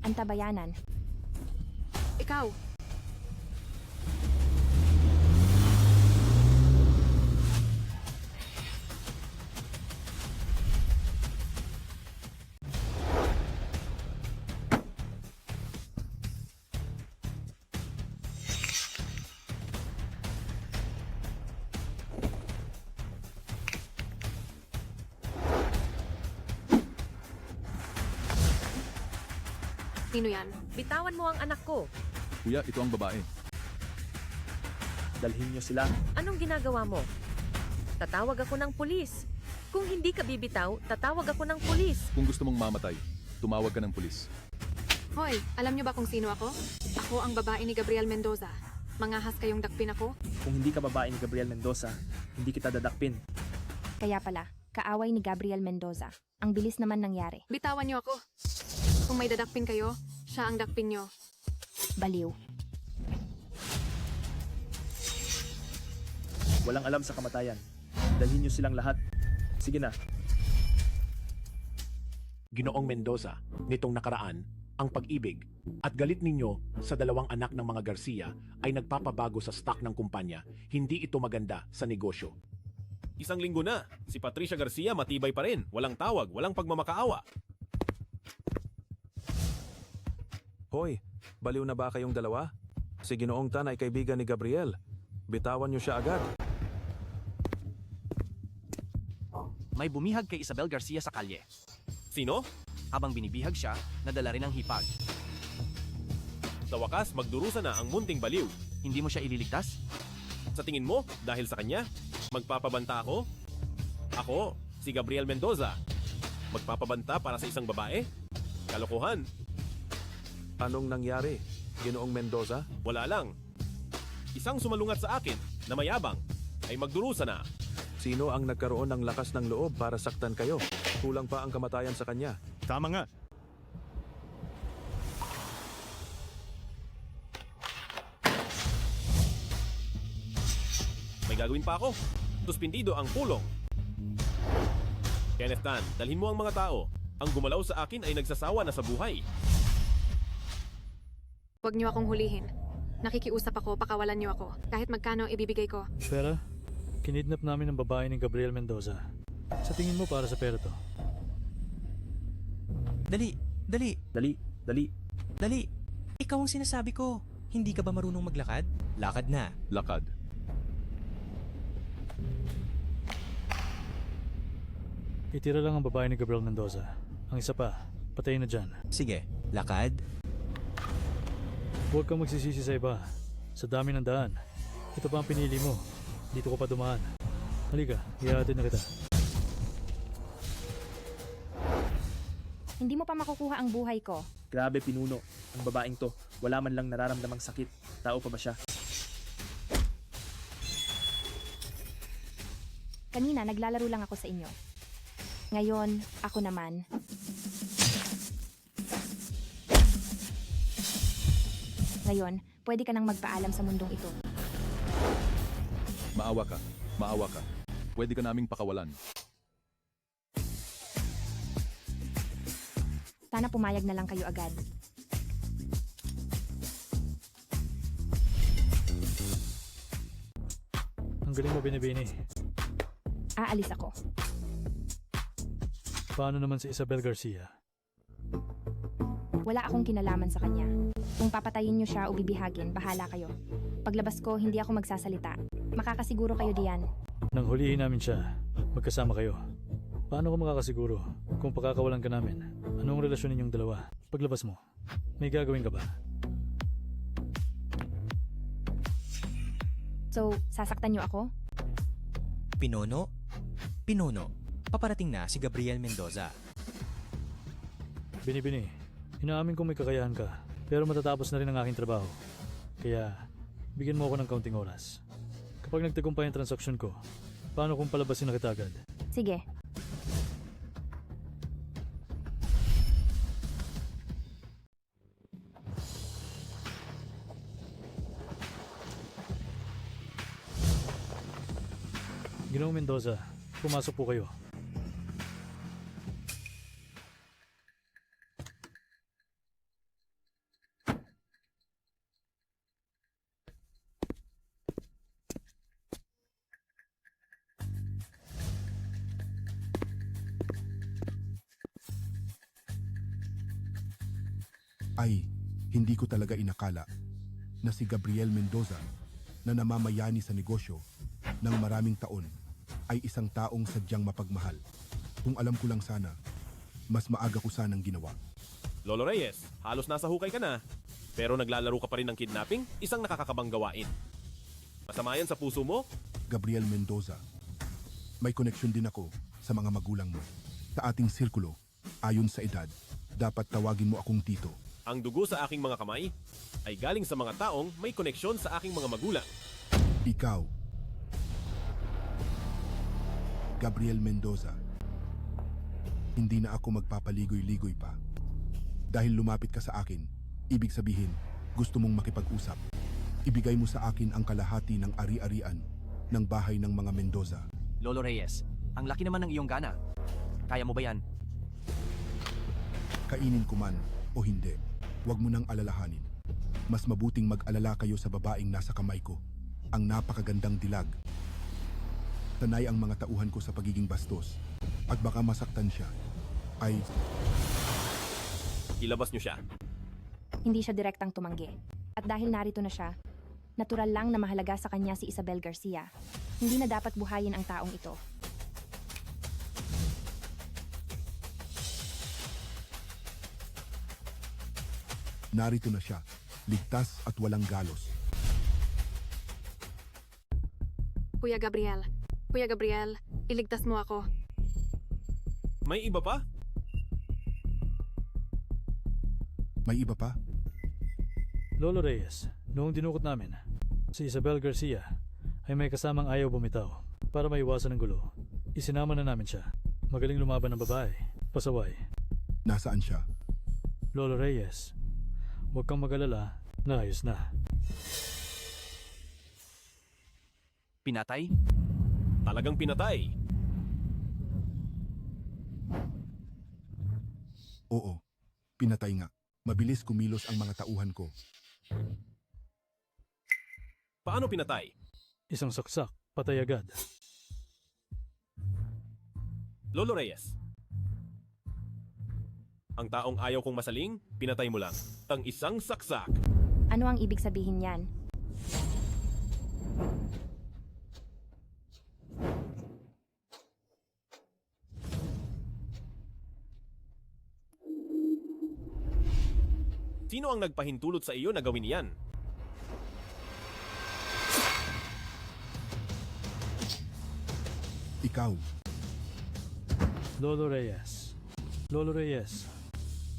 Speaker 2: Antabayanan.
Speaker 9: Ikaw! Sino yan?
Speaker 19: Bitawan mo ang anak ko.
Speaker 3: Kuya, ito ang babae.
Speaker 7: Dalhin niyo sila.
Speaker 19: Anong ginagawa mo? Tatawag ako ng pulis. Kung hindi ka bibitaw, tatawag ako ng pulis.
Speaker 3: Kung gusto mong mamatay, tumawag ka ng pulis.
Speaker 9: Hoy, alam niyo ba kung sino ako? Ako ang babae ni Gabriel Mendoza. Mangahas kayong dakpin ako?
Speaker 7: Kung hindi ka babae ni Gabriel Mendoza, hindi kita dadakpin.
Speaker 2: Kaya pala, kaaway ni Gabriel Mendoza. Ang bilis naman nangyari.
Speaker 9: Bitawan niyo ako. Kung may dadakpin kayo, siya ang dakpin niyo.
Speaker 2: Baliw.
Speaker 7: Walang alam sa kamatayan. Dalhin niyo silang lahat. Sige na.
Speaker 10: Ginoong Mendoza, nitong nakaraan, ang pag-ibig at galit ninyo sa dalawang anak ng mga Garcia ay nagpapabago sa stock ng kumpanya. Hindi ito maganda sa negosyo. Isang linggo na, si Patricia Garcia matibay pa rin. Walang tawag, walang pagmamakaawa.
Speaker 6: Hoy, baliw na ba kayong dalawa? Si Ginoong Tan ay kaibigan ni Gabriel. Bitawan niyo siya agad.
Speaker 1: May bumihag kay Isabel Garcia sa kalye.
Speaker 10: Sino?
Speaker 1: Habang binibihag siya, nadala rin ang hipag.
Speaker 10: Sa wakas, magdurusa na ang munting baliw.
Speaker 1: Hindi mo siya ililigtas?
Speaker 10: Sa tingin mo, dahil sa kanya, magpapabanta ako? Ako, si Gabriel Mendoza. Magpapabanta para sa isang babae? Kalokohan.
Speaker 6: Anong nangyari, Ginoong Mendoza?
Speaker 10: Wala lang. Isang sumalungat sa akin na mayabang ay magdurusa na.
Speaker 6: Sino ang nagkaroon ng lakas ng loob para saktan kayo? Kulang pa ang kamatayan sa kanya.
Speaker 3: Tama nga.
Speaker 10: May gagawin pa ako. Suspindido ang pulong. Kenneth Tan, dalhin mo ang mga tao. Ang gumalaw sa akin ay nagsasawa na sa buhay.
Speaker 9: Huwag niyo akong hulihin. Nakikiusap ako, pakawalan niyo ako. Kahit magkano ang ibibigay ko.
Speaker 14: Pera? Kinidnap namin ang babae ni Gabriel Mendoza. Sa tingin mo para sa pera to?
Speaker 11: Dali.
Speaker 7: Dali.
Speaker 11: Ikaw ang sinasabi ko. Hindi ka ba marunong maglakad? Lakad na.
Speaker 3: Lakad.
Speaker 14: Itira lang ang babae ni Gabriel Mendoza. Ang isa pa, patayin na dyan.
Speaker 11: Sige, lakad.
Speaker 14: Huwag kang magsisisi sa iba. Sa dami ng daan. Ito pa ang pinili mo. Dito ko pa dumaan. Halika, ihahatid na kita.
Speaker 2: Hindi mo pa makukuha ang buhay ko.
Speaker 7: Grabe pinuno. Ang babaeng to, wala man lang nararamdamang sakit. Tao pa ba siya?
Speaker 2: Kanina, naglalaro lang ako sa inyo. Ngayon, ako naman. Ngayon, pwede ka nang magpaalam sa mundong ito.
Speaker 3: Maawa ka. Maawa ka. Pwede ka naming pakawalan.
Speaker 2: Sana pumayag na lang kayo agad.
Speaker 14: Ang galing mo, Binibini.
Speaker 2: Aalis ako.
Speaker 14: Paano naman si Isabel Garcia?
Speaker 2: Wala akong kinalaman sa kanya. Kung papatayin niyo siya o bibihagin, bahala kayo. Paglabas ko, hindi ako magsasalita. Makakasiguro kayo diyan.
Speaker 14: Nang hulihin namin siya, magkasama kayo. Paano ko makakasiguro kung pakakawalan ka namin? Anong relasyon ninyong dalawa? Paglabas mo, may gagawin ka ba?
Speaker 2: So, sasaktan niyo ako?
Speaker 11: Pinuno? Paparating na si Gabriel Mendoza.
Speaker 14: Binibini, inaamin kong may kakayahan ka, pero matatapos na rin ang aking trabaho. Kaya, bigyan mo ako ng kaunting oras. Kapag nagtagumpay ang transaksyon ko, paano kung palabasin na kita agad?
Speaker 2: Sige.
Speaker 14: Ginoong Mendoza, pumasok po kayo.
Speaker 22: Ay, hindi ko talaga inakala na si Gabriel Mendoza na namamayani sa negosyo ng maraming taon ay isang taong sadyang mapagmahal. Kung alam ko lang sana, mas maaga ko sanang ginawa.
Speaker 10: Lolo Reyes, halos nasa hukay ka na. Pero naglalaro ka pa rin ng kidnapping, isang nakakakabang gawain. Masama yan sa puso mo?
Speaker 22: Gabriel Mendoza, may koneksyon din ako sa mga magulang mo. Sa ating sirkulo, ayon sa edad, dapat tawagin mo akong tito.
Speaker 10: Ang dugo sa aking mga kamay ay galing sa mga taong may koneksyon sa aking mga magulang.
Speaker 22: Ikaw, Gabriel Mendoza, hindi na ako magpapaligoy-ligoy pa. Dahil lumapit ka sa akin, ibig sabihin, gusto mong makipag-usap. Ibigay mo sa akin ang kalahati ng ari-arian ng bahay ng mga Mendoza.
Speaker 1: Lolo Reyes, ang laki naman ng iyong gana. Kaya mo ba yan?
Speaker 22: Kainin ko man o hindi, huwag mo nang alalahanin. Mas mabuting mag-alala kayo sa babaeng nasa kamay ko, ang napakagandang dilag. Sanay ang mga tauhan ko sa pagiging bastos, at baka masaktan siya, ay
Speaker 10: Ilabas niyo siya.
Speaker 2: Hindi siya direktang tumanggi. At dahil narito na siya, natural lang na mahalaga sa kanya si Isabel Garcia. Hindi na dapat buhayin ang taong ito.
Speaker 22: narito na siya, ligtas at walang galos.
Speaker 9: Kuya Gabriel, iligtas mo ako.
Speaker 10: May iba pa?
Speaker 22: May iba pa?
Speaker 14: Lolo Reyes, noong dinukot namin, si Isabel Garcia ay may kasamang ayaw bumitaw para maiwasan ng gulo. Isinama na namin siya. Magaling lumaban ng babae. Pasaway.
Speaker 22: Nasaan siya?
Speaker 14: Lolo Reyes, huwag kang mag-alala. Naayos na.
Speaker 1: Pinatay?
Speaker 10: Talagang pinatay.
Speaker 22: Oo, pinatay nga. Mabilis kumilos ang mga tauhan ko.
Speaker 10: Paano pinatay?
Speaker 14: Isang saksak, patay agad.
Speaker 10: Lolo Reyes. Ang taong ayaw kong masaling, pinatay mo lang. Ang isang saksak.
Speaker 2: Ano ang ibig sabihin niyan?
Speaker 10: Sino ang nagpahintulot sa iyo na gawin yan?
Speaker 22: Ikaw.
Speaker 14: Lolo Reyes. Lolo Reyes.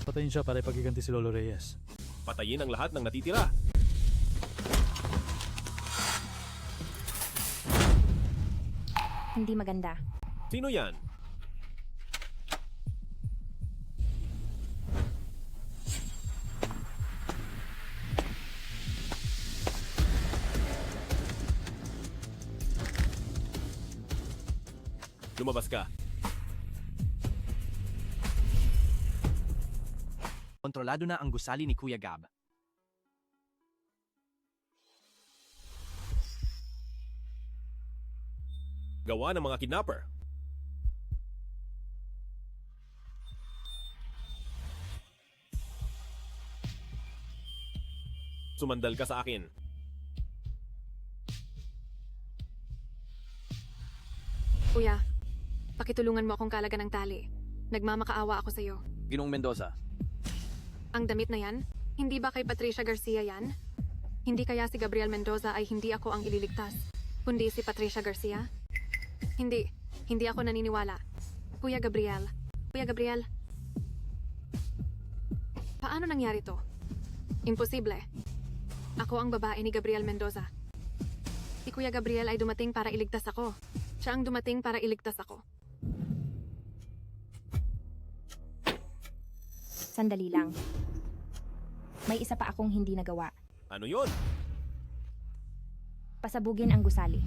Speaker 14: Patayin siya para ipagiganti si Lolo Reyes.
Speaker 10: Patayin ang lahat ng natitira.
Speaker 2: Hindi maganda.
Speaker 10: Sino yan? Lumabas ka.
Speaker 1: Kontrolado na ang gusali ni Kuya Gab.
Speaker 10: Gawa ng mga kidnapper. Sumandal ka sa akin.
Speaker 9: Kuya, pakitulungan mo akong kalagan ng tali. Nagmamakaawa ako sa'yo.
Speaker 8: Ginong Mendoza,
Speaker 9: Ang damit na yan, hindi ba kay Patricia Garcia yan? Hindi kaya si Gabriel Mendoza ay hindi ako ang ililigtas, kundi si Patricia Garcia? Hindi ako naniniwala. Kuya Gabriel, paano nangyari to? Imposible. Ako ang babae ni Gabriel Mendoza. Si Kuya Gabriel ay dumating para iligtas ako. Siya ang dumating para iligtas ako.
Speaker 2: Sandali lang. May isa pa akong hindi nagawa.
Speaker 10: Ano yon?
Speaker 2: Pasabugin ang gusali.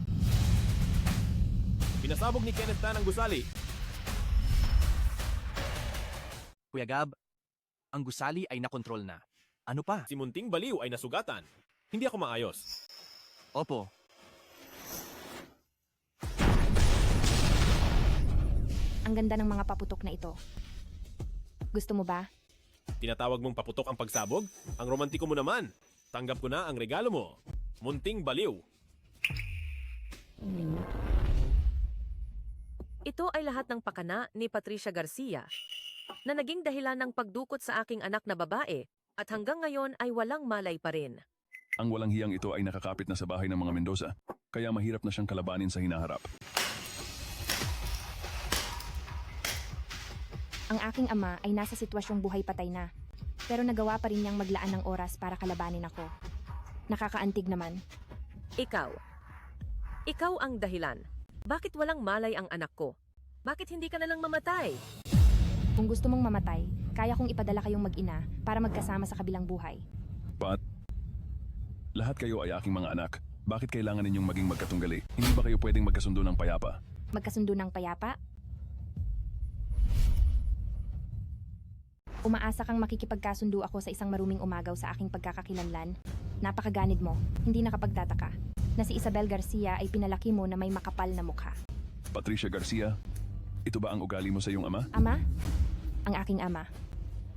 Speaker 10: Pinasabog ni Kenneth Tan ang gusali.
Speaker 1: Kuya Gab, ang gusali ay nakontrol na. Ano pa?
Speaker 10: Si Munting Baliw ay nasugatan. Hindi ako maayos.
Speaker 1: Opo.
Speaker 2: Ang ganda ng mga paputok na ito. Gusto mo ba?
Speaker 10: Tinatawag mong paputok ang pagsabog? Ang romantiko mo naman. Tanggap ko na ang regalo mo. Munting Baliw.
Speaker 19: Ito ay lahat ng pakana ni Patricia Garcia. na naging dahilan ng pagdukot sa aking anak na babae at hanggang ngayon ay walang malay pa rin.
Speaker 3: Ang walang hiyang ito ay nakakapit na sa bahay ng mga Mendoza, kaya mahirap na siyang kalabanin sa hinaharap.
Speaker 2: Ang aking ama ay nasa sitwasyong buhay-patay na, pero nagawa pa rin niyang maglaan ng oras para kalabanin ako. Nakakaantig naman.
Speaker 19: Ikaw ang dahilan. Bakit walang malay ang anak ko? Bakit hindi ka na lang mamatay?
Speaker 2: Kung gusto mong mamatay, kaya kong ipadala kayong mag-ina para magkasama sa kabilang buhay.
Speaker 3: Pat, lahat kayo ay aking mga anak. Bakit kailangan ninyong maging magkatunggali? Hindi ba kayo pwedeng magkasundo ng payapa?
Speaker 2: Magkasundo ng payapa? Umaasa kang makikipagkasundo ako sa isang maruming umagaw sa aking pagkakakilanlan. Napakaganid mo, hindi nakapagtataka, na si Isabel Garcia ay pinalaki mo na may makapal na mukha.
Speaker 3: Patricia Garcia, ito ba ang ugali mo sa iyong ama?
Speaker 2: Ama? Ang aking ama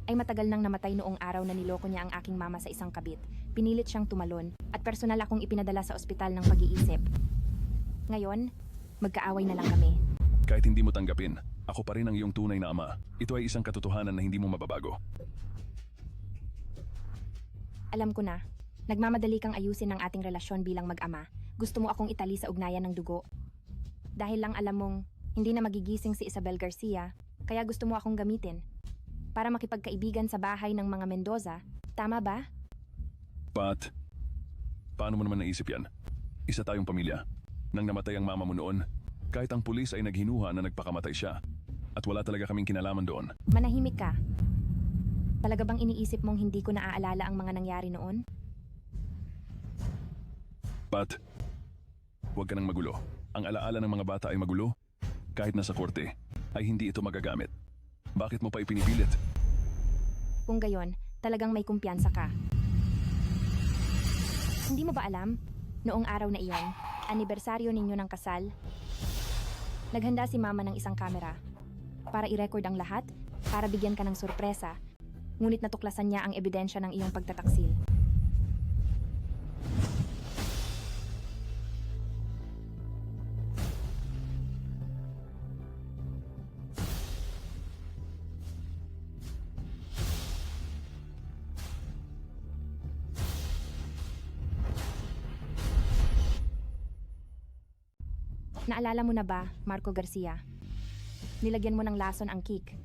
Speaker 2: ay matagal nang namatay noong araw na niloko niya ang aking mama sa isang kabit. Pinilit siyang tumalon at personal akong ipinadala sa ospital ng pag-iisip. Ngayon, magkaaway na lang kami.
Speaker 3: Kahit hindi mo tanggapin, ako pa rin ang iyong tunay na ama. Ito ay isang katotohanan na hindi mo mababago.
Speaker 2: Alam ko na, nagmamadali kang ayusin ang ating relasyon bilang mag-ama. Gusto mo akong itali sa ugnayan ng dugo. Dahil lang alam mong hindi na magigising si Isabel Garcia, kaya gusto mo akong gamitin para makipagkaibigan sa bahay ng mga Mendoza. Tama ba?
Speaker 3: Pat, paano mo naman naisip yan? Isa tayong pamilya. Nang namatay ang mama mo noon, kahit ang pulis ay naghinuha na nagpakamatay siya. At wala talaga kaming kinalaman doon.
Speaker 2: Manahimik ka. Talaga bang iniisip mong hindi ko naaalala ang mga nangyari noon?
Speaker 3: Pat, huwag ka nang magulo. Ang alaala ng mga bata ay magulo. Kahit nasa korte, ay hindi ito magagamit. Bakit mo pa ipinipilit?
Speaker 2: Kung gayon, talagang may kumpiyansa ka. Hindi mo ba alam, noong araw na iyon, anibersaryo ninyo ng kasal, naghanda si mama ng isang kamera para i-record ang lahat, para bigyan ka ng sorpresa, ngunit natuklasan niya ang ebidensya ng iyong pagtataksil. Naalala mo na ba, Marco Garcia? Nilagyan mo ng lason ang cake.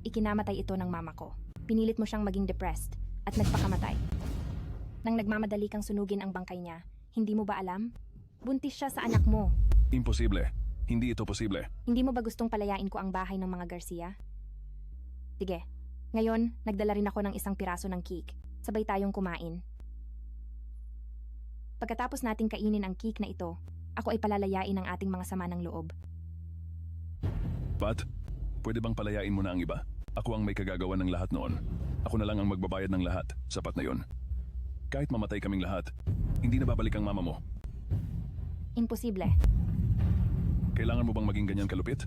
Speaker 2: Ikinamatay ito ng mama ko. Pinilit mo siyang maging depressed at nagpakamatay. Nang nagmamadali kang sunugin ang bangkay niya, hindi mo ba alam? Buntis siya sa anak mo.
Speaker 3: Imposible. Hindi ito posible.
Speaker 2: Hindi mo ba gustong palayain ko ang bahay ng mga Garcia? Sige. Ngayon, nagdala rin ako ng isang piraso ng cake. Sabay tayong kumain. Pagkatapos nating kainin ang cake na ito, ako ay palalayain ng ating mga sama ng loob.
Speaker 3: Pat, pwede bang palayain mo na ang iba? Ako ang may kagagawa ng lahat noon. Ako na lang ang magbabayad ng lahat. Sapat na yon. Kahit mamatay kaming lahat, hindi na babalik ang mama mo.
Speaker 2: Imposible.
Speaker 3: Kailangan mo bang maging ganyan kalupit?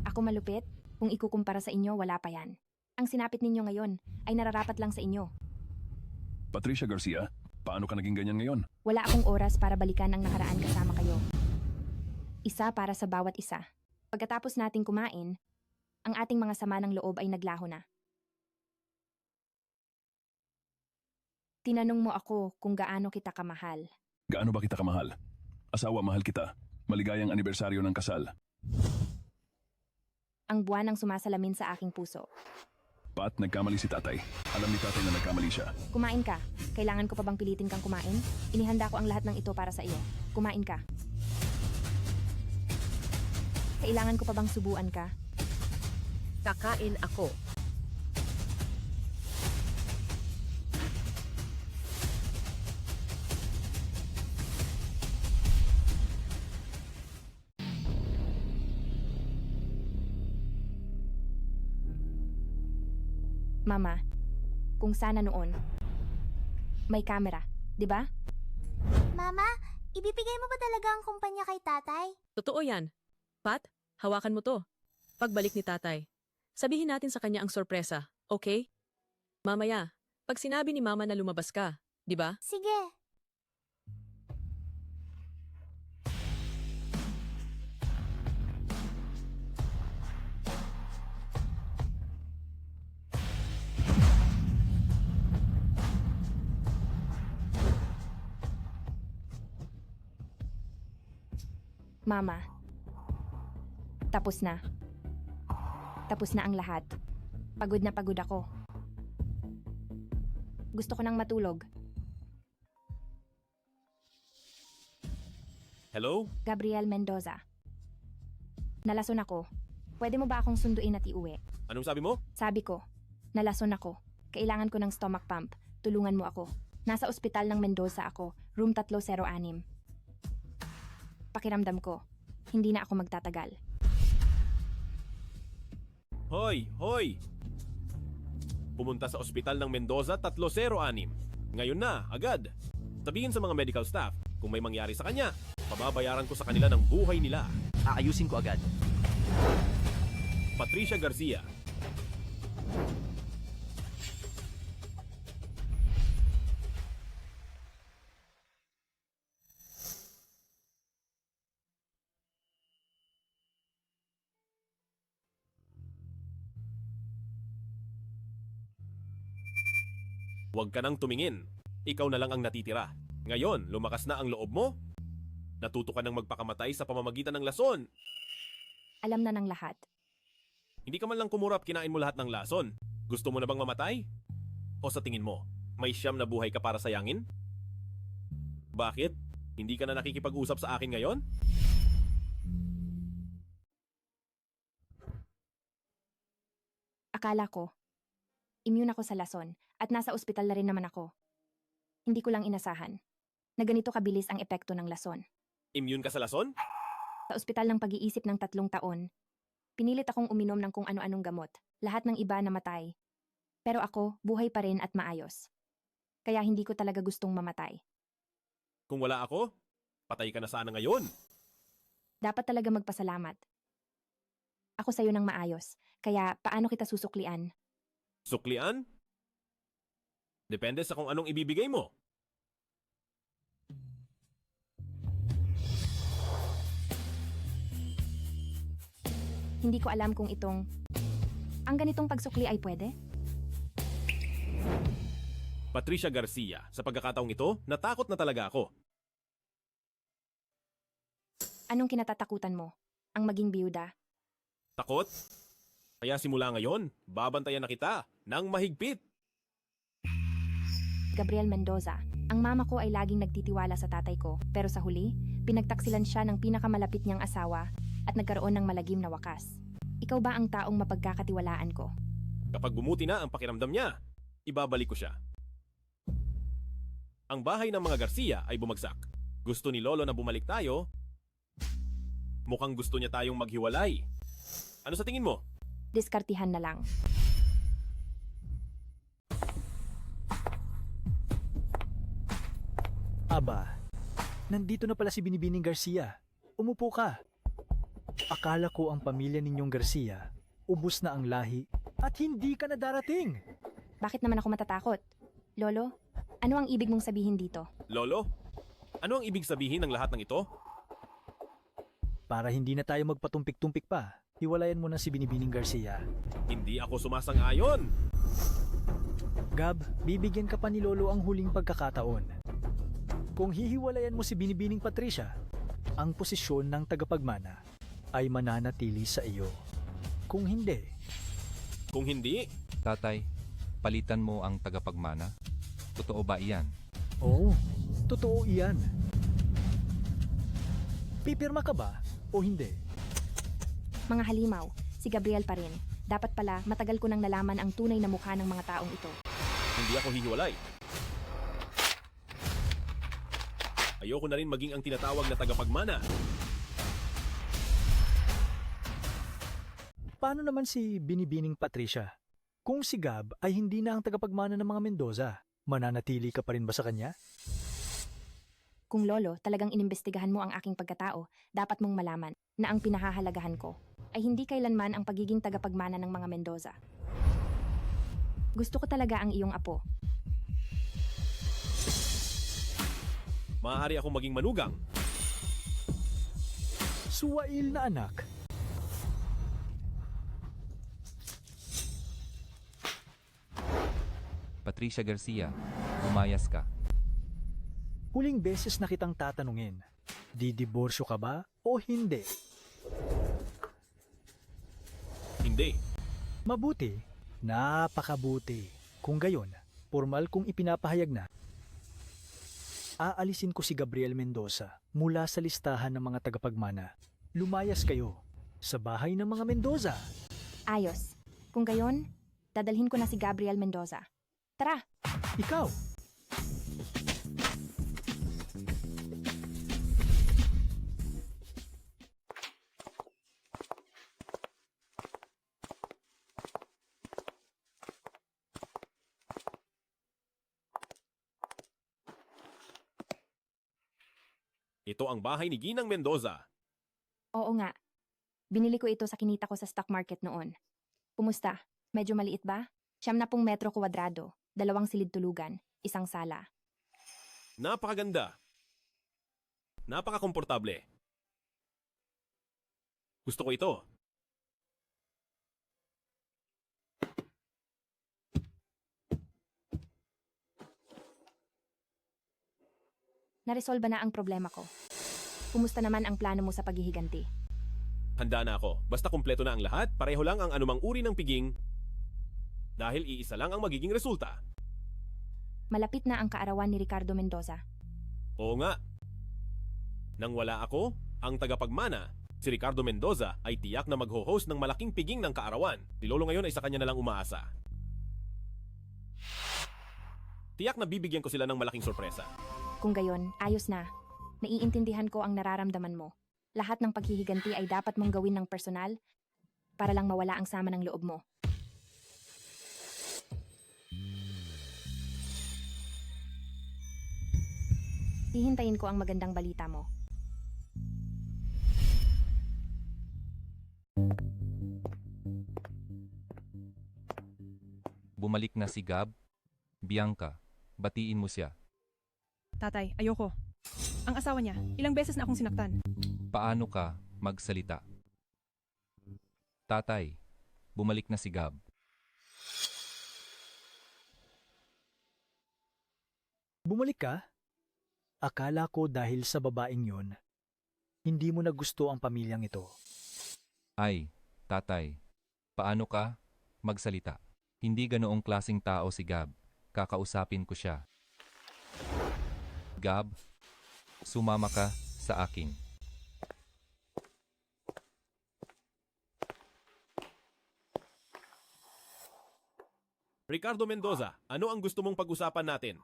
Speaker 2: Ako malupit? Kung ikukumpara sa inyo, wala pa yan. Ang sinapit ninyo ngayon ay nararapat lang sa inyo.
Speaker 3: Patricia Garcia, paano ka naging ganyan ngayon?
Speaker 2: Wala akong oras para balikan ang nakaraan kasama kayo. Isa para sa bawat isa. Pagkatapos nating kumain, ang ating mga sama ng loob ay naglaho na. Tinanong mo ako kung gaano kita kamahal.
Speaker 3: Gaano ba kita kamahal? Asawa, mahal kita. Maligayang anibersaryo ng kasal.
Speaker 2: Ang buwan ang sumasalamin sa aking puso.
Speaker 3: Pat, nagkamali si tatay. Alam ni tatay na nagkamali siya.
Speaker 2: Kumain ka. Kailangan ko pa bang pilitin kang kumain? Inihanda ko ang lahat ng ito para sa iyo. Kumain ka. Kailangan ko pa bang subuan ka?
Speaker 19: Kakain ako.
Speaker 2: Mama, kung sana noon, may camera, di ba?
Speaker 18: Mama, ibibigay mo ba talaga ang kumpanya kay tatay?
Speaker 19: Totoo yan. Pat, hawakan mo to. Pagbalik ni tatay, sabihin natin sa kanya ang sorpresa, okay? Mamaya, pag sinabi ni mama na lumabas ka, di ba?
Speaker 18: Sige.
Speaker 2: Mama, tapos na. Tapos na ang lahat. Pagod na pagod ako. Gusto ko nang matulog.
Speaker 10: Hello?
Speaker 2: Gabriel Mendoza. Nalason ako. Pwede mo ba akong sunduin at iuwi?
Speaker 10: Anong sabi mo?
Speaker 2: Sabi ko, nalason ako. Kailangan ko ng stomach pump. Tulungan mo ako. Nasa ospital ng Mendoza ako, room 306. Pakiramdam ko, hindi na ako magtatagal.
Speaker 10: Hoy! Hoy! Pumunta sa ospital ng Mendoza 306. Ngayon na, agad. Sabihin sa mga medical staff kung may mangyari sa kanya. Pababayaran ko sa kanila ng buhay nila.
Speaker 1: Aayusin ko agad.
Speaker 10: Patricia Garcia. Huwag ka nang tumingin. Ikaw na lang ang natitira. Ngayon, lumakas na ang loob mo? Natuto ka nang magpakamatay sa pamamagitan ng lason.
Speaker 2: Alam na ng lahat.
Speaker 10: Hindi ka man lang kumurap, kinain mo lahat ng lason. Gusto mo na bang mamatay? O sa tingin mo, may siyam na buhay ka para sayangin? Bakit? Hindi ka na nakikipag-usap sa akin ngayon?
Speaker 2: Akala ko, immune ako sa lason at nasa ospital na rin naman ako. Hindi ko lang inasahan na ganito kabilis ang epekto ng lason.
Speaker 10: Immune ka sa lason?
Speaker 2: Sa ospital ng pag-iisip ng 3 taon, pinilit akong uminom ng kung ano-anong gamot. Lahat ng iba namatay. Pero ako, buhay pa rin at maayos. Kaya hindi ko talaga gustong mamatay.
Speaker 10: Kung wala ako, patay ka na sana ngayon.
Speaker 2: Dapat talaga magpasalamat. Ako sa'yo ng maayos, kaya paano kita susuklian?
Speaker 10: Suklian? Depende sa kung anong ibibigay mo.
Speaker 2: Hindi ko alam kung ang ganitong pagsukli ay pwede?
Speaker 10: Patricia Garcia, sa pagkakataong ito, natakot na talaga ako.
Speaker 2: Anong kinatatakutan mo? Ang maging biyuda?
Speaker 10: Takot? Kaya simula ngayon, babantayan na kita ng mahigpit.
Speaker 2: Gabriel Mendoza, ang mama ko ay laging nagtitiwala sa tatay ko, pero sa huli, pinagtaksilan siya ng pinakamalapit niyang asawa at nagkaroon ng malagim na wakas. Ikaw ba ang taong mapagkakatiwalaan ko?
Speaker 10: Kapag bumuti na ang pakiramdam niya, ibabalik ko siya. Ang bahay ng mga Garcia ay bumagsak. Gusto ni Lolo na bumalik tayo. Mukhang gusto niya tayong maghiwalay. Ano sa tingin mo?
Speaker 2: Diskartihan na lang.
Speaker 14: Aba, nandito na pala si Binibining Garcia. Umupo ka. Akala ko ang pamilya ninyong Garcia, ubos na ang lahi at hindi ka na darating.
Speaker 2: Bakit naman ako matatakot? Lolo, ano ang ibig mong sabihin dito?
Speaker 10: Lolo? Ano ang ibig sabihin ng lahat ng ito?
Speaker 14: Para hindi na tayo magpatumpik-tumpik pa, hiwalayan mo na si Binibining Garcia.
Speaker 10: Hindi ako sumasang-ayon.
Speaker 14: Gab, bibigyan ka pa ni Lolo ang huling pagkakataon. Kung hihiwalayan mo si Binibining Patricia, ang posisyon ng tagapagmana ay mananatili sa iyo. Kung hindi...
Speaker 10: Kung hindi?
Speaker 8: Tatay, palitan mo ang tagapagmana. Totoo ba iyan?
Speaker 14: Oo, totoo iyan. Pipirma ka ba o hindi?
Speaker 2: Mga halimaw, si Gabriel pa rin. Dapat pala matagal ko nang nalaman ang tunay na mukha ng mga taong ito.
Speaker 10: Hindi ako hihiwalay. Ayoko na rin maging ang tinatawag na tagapagmana.
Speaker 14: Paano naman si Binibining Patricia? Kung si Gab ay hindi na ang tagapagmana ng mga Mendoza, mananatili ka pa rin ba sa kanya?
Speaker 2: Kung Lolo, talagang inimbestigahan mo ang aking pagkatao, dapat mong malaman na ang pinahahalagahan ko ay hindi kailanman ang pagiging tagapagmana ng mga Mendoza. Gusto ko talaga ang iyong apo.
Speaker 10: Maaari akong maging manugang.
Speaker 14: Suwail na anak.
Speaker 8: Patricia Garcia, umayas ka.
Speaker 14: Huling beses na kitang tatanungin, Didiborsyo ka ba o hindi?
Speaker 10: Hindi.
Speaker 14: Mabuti. Napakabuti. Kung gayon, formal kong ipinapahayag na aalisin ko si Gabriel Mendoza mula sa listahan ng mga tagapagmana. Lumayas kayo sa bahay ng mga Mendoza.
Speaker 2: Ayos. Kung gayon, dadalhin ko na si Gabriel Mendoza. Tara!
Speaker 14: Ikaw!
Speaker 10: Ito ang bahay ni Ginang Mendoza.
Speaker 2: Oo nga. Binili ko ito sa kinita ko sa stock market noon. Kumusta? Medyo maliit ba? 70 metro kwadrado, 2 silid tulugan, 1 sala.
Speaker 10: Napakaganda. Napakakomportable. Gusto ko ito.
Speaker 2: Naresolba na ang problema ko. Kumusta naman ang plano mo sa paghihiganti?
Speaker 10: Handa na ako. Basta kumpleto na ang lahat, pareho lang ang anumang uri ng piging dahil iisa lang ang magiging resulta.
Speaker 2: Malapit na ang kaarawan ni Ricardo Mendoza.
Speaker 10: Oo nga. Nang wala ako, ang tagapagmana, si Ricardo Mendoza ay tiyak na magho-host ng malaking piging ng kaarawan. Si Lolo ngayon ay sa kanya na lang umaasa. Tiyak na bibigyan ko sila ng malaking sorpresa.
Speaker 2: Kung gayon, ayos na. Naiintindihan ko ang nararamdaman mo. Lahat ng paghihiganti ay dapat mong gawin ng personal para lang mawala ang sama ng loob mo. Hihintayin ko ang magandang balita mo.
Speaker 8: Bumalik na si Gab. Bianca, batiin mo siya.
Speaker 20: Tatay, ayoko. Ang asawa niya, ilang beses na akong sinaktan.
Speaker 8: Paano ka magsalita? Tatay, bumalik na si Gab.
Speaker 14: Bumalik ka? Akala ko dahil sa babaeng yon, hindi mo na gusto ang pamilyang ito.
Speaker 8: Ay, tatay, paano ka magsalita? Hindi ganoong klaseng tao si Gab. Kakausapin ko siya. Gab, sumama ka sa akin.
Speaker 10: Ricardo Mendoza, ano ang gusto mong pag-usapan natin?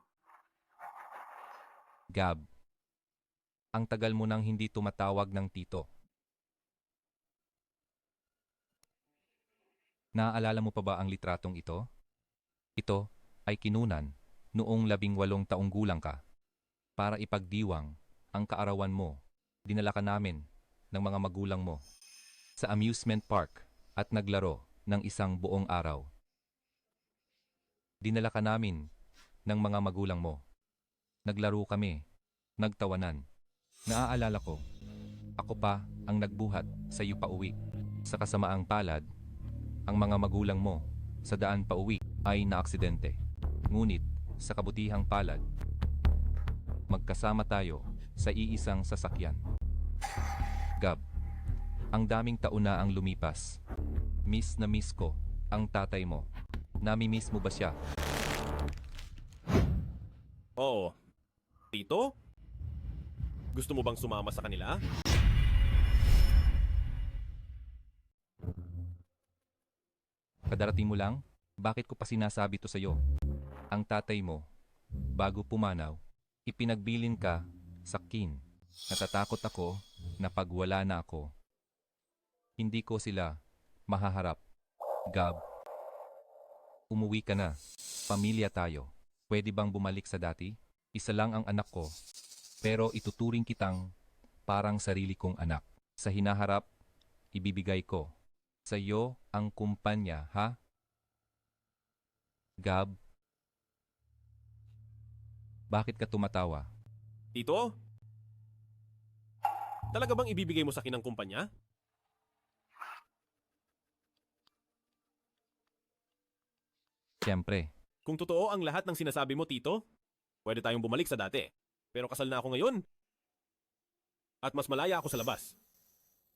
Speaker 8: Gab, ang tagal mo nang hindi tumatawag ng tito. Naaalala mo pa ba ang litratong ito? Ito ay kinunan noong 18 taong gulang ka. Para ipagdiwang ang kaarawan mo, dinala ka namin ng mga magulang mo sa amusement park at naglaro ng isang buong araw. Dinala ka namin ng mga magulang mo. Naglaro kami, nagtawanan. Naaalala ko, ako pa ang nagbuhat sa iyo pauwi. Sa kasamaang palad, ang mga magulang mo sa daan pauwi ay naaksidente. Ngunit sa kabutihang palad, magkasama tayo sa iisang sasakyan. Gab, ang daming taon na ang lumipas. Miss na miss ko ang tatay mo. Nami-miss mo ba siya?
Speaker 10: Oo. Tito? Gusto mo bang sumama sa kanila?
Speaker 8: Kadarating mo lang? Bakit ko pa sinasabi to sa'yo? Ang tatay mo, bago pumanaw, ipinagbilin ka sa kin. Natatakot ako na pag wala na ako, hindi ko sila mahaharap. Gab, umuwi ka na. Pamilya tayo. Pwede bang bumalik sa dati? Isa lang ang anak ko, pero ituturing kitang parang sarili kong anak. Sa hinaharap, ibibigay ko sa iyo ang kumpanya, ha? Gab, bakit ka tumatawa?
Speaker 10: Tito? Talaga bang ibibigay mo sa akin ang kumpanya?
Speaker 8: Siyempre.
Speaker 10: Kung totoo ang lahat ng sinasabi mo, Tito, pwede tayong bumalik sa dati. Pero kasal na ako ngayon. At mas malaya ako sa labas.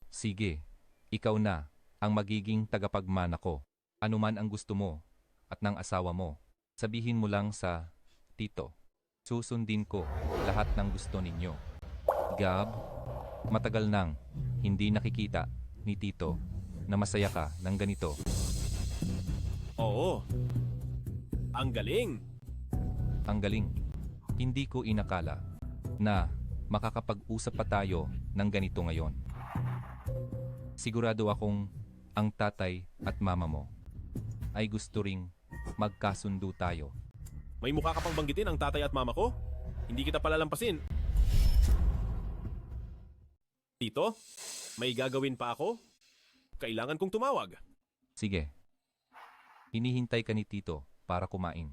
Speaker 8: Sige, ikaw na ang magiging tagapagmana ko. Ano man ang gusto mo at ng asawa mo, sabihin mo lang sa Tito. Susundin ko lahat ng gusto ninyo. Gab, matagal nang hindi nakikita ni Tito na masaya ka ng ganito.
Speaker 10: Oo. Ang galing.
Speaker 8: Ang galing. Hindi ko inakala na makakapag-usap pa tayo ng ganito ngayon. Sigurado akong ang tatay at mama mo ay gusto ring magkasundo tayo.
Speaker 10: May mukha ka pang banggitin ang tatay at mama ko? Hindi kita palalampasin. Tito, may gagawin pa ako? Kailangan kong tumawag.
Speaker 8: Sige. Hinihintay ka ni Tito para kumain.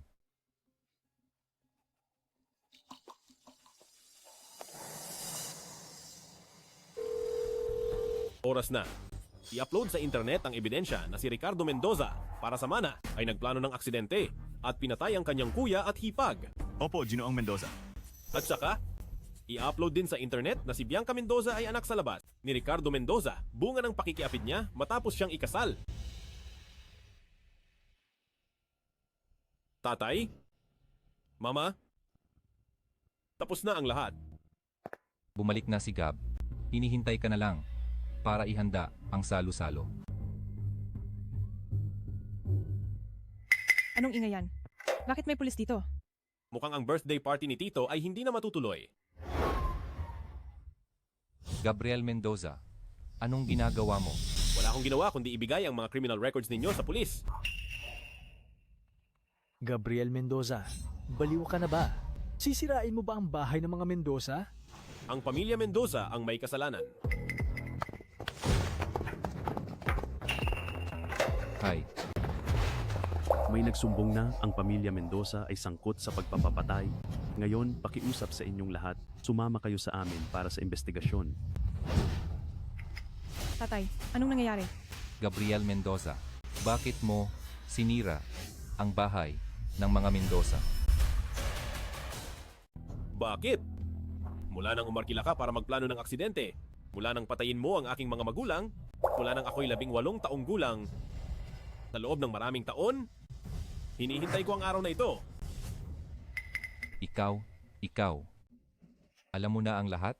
Speaker 10: Oras na. I-upload sa internet ang ebidensya na si Ricardo Mendoza para sa mana ay nagplano ng aksidente at pinatay ang kanyang kuya at hipag.
Speaker 12: Opo, Ginoong Mendoza.
Speaker 10: At saka, i-upload din sa internet na si Bianca Mendoza ay anak sa labas ni Ricardo Mendoza, bunga ng pakikiapid niya matapos siyang ikasal. Tatay? Mama? Tapos na ang lahat.
Speaker 8: Bumalik na si Gab. Hinihintay ka na lang para ihanda ang salo-salo.
Speaker 13: Anong ingay yan? Bakit may pulis dito?
Speaker 10: Mukhang ang birthday party ni Tito ay hindi na matutuloy.
Speaker 8: Gabriel Mendoza, anong ginagawa mo?
Speaker 10: Wala akong ginawa kundi ibigay ang mga criminal records ninyo sa pulis.
Speaker 14: Gabriel Mendoza, baliw ka na ba? Sisirain mo ba ang bahay ng mga Mendoza?
Speaker 10: Ang pamilya Mendoza ang may kasalanan.
Speaker 8: Hi.
Speaker 15: May nagsumbong na ang pamilya Mendoza ay sangkot sa pagpapapatay. Ngayon, pakiusap sa inyong lahat, sumama kayo sa amin para sa investigasyon.
Speaker 13: Tatay, anong nangyayari?
Speaker 8: Gabriel Mendoza, bakit mo sinira ang bahay ng mga Mendoza?
Speaker 10: Bakit? Mula nang umarkila ka para magplano ng aksidente, mula nang patayin mo ang aking mga magulang, mula nang ako'y 18 taong gulang, sa loob ng maraming taon, hinihintay ko ang araw na ito.
Speaker 8: Ikaw. Alam mo na ang lahat?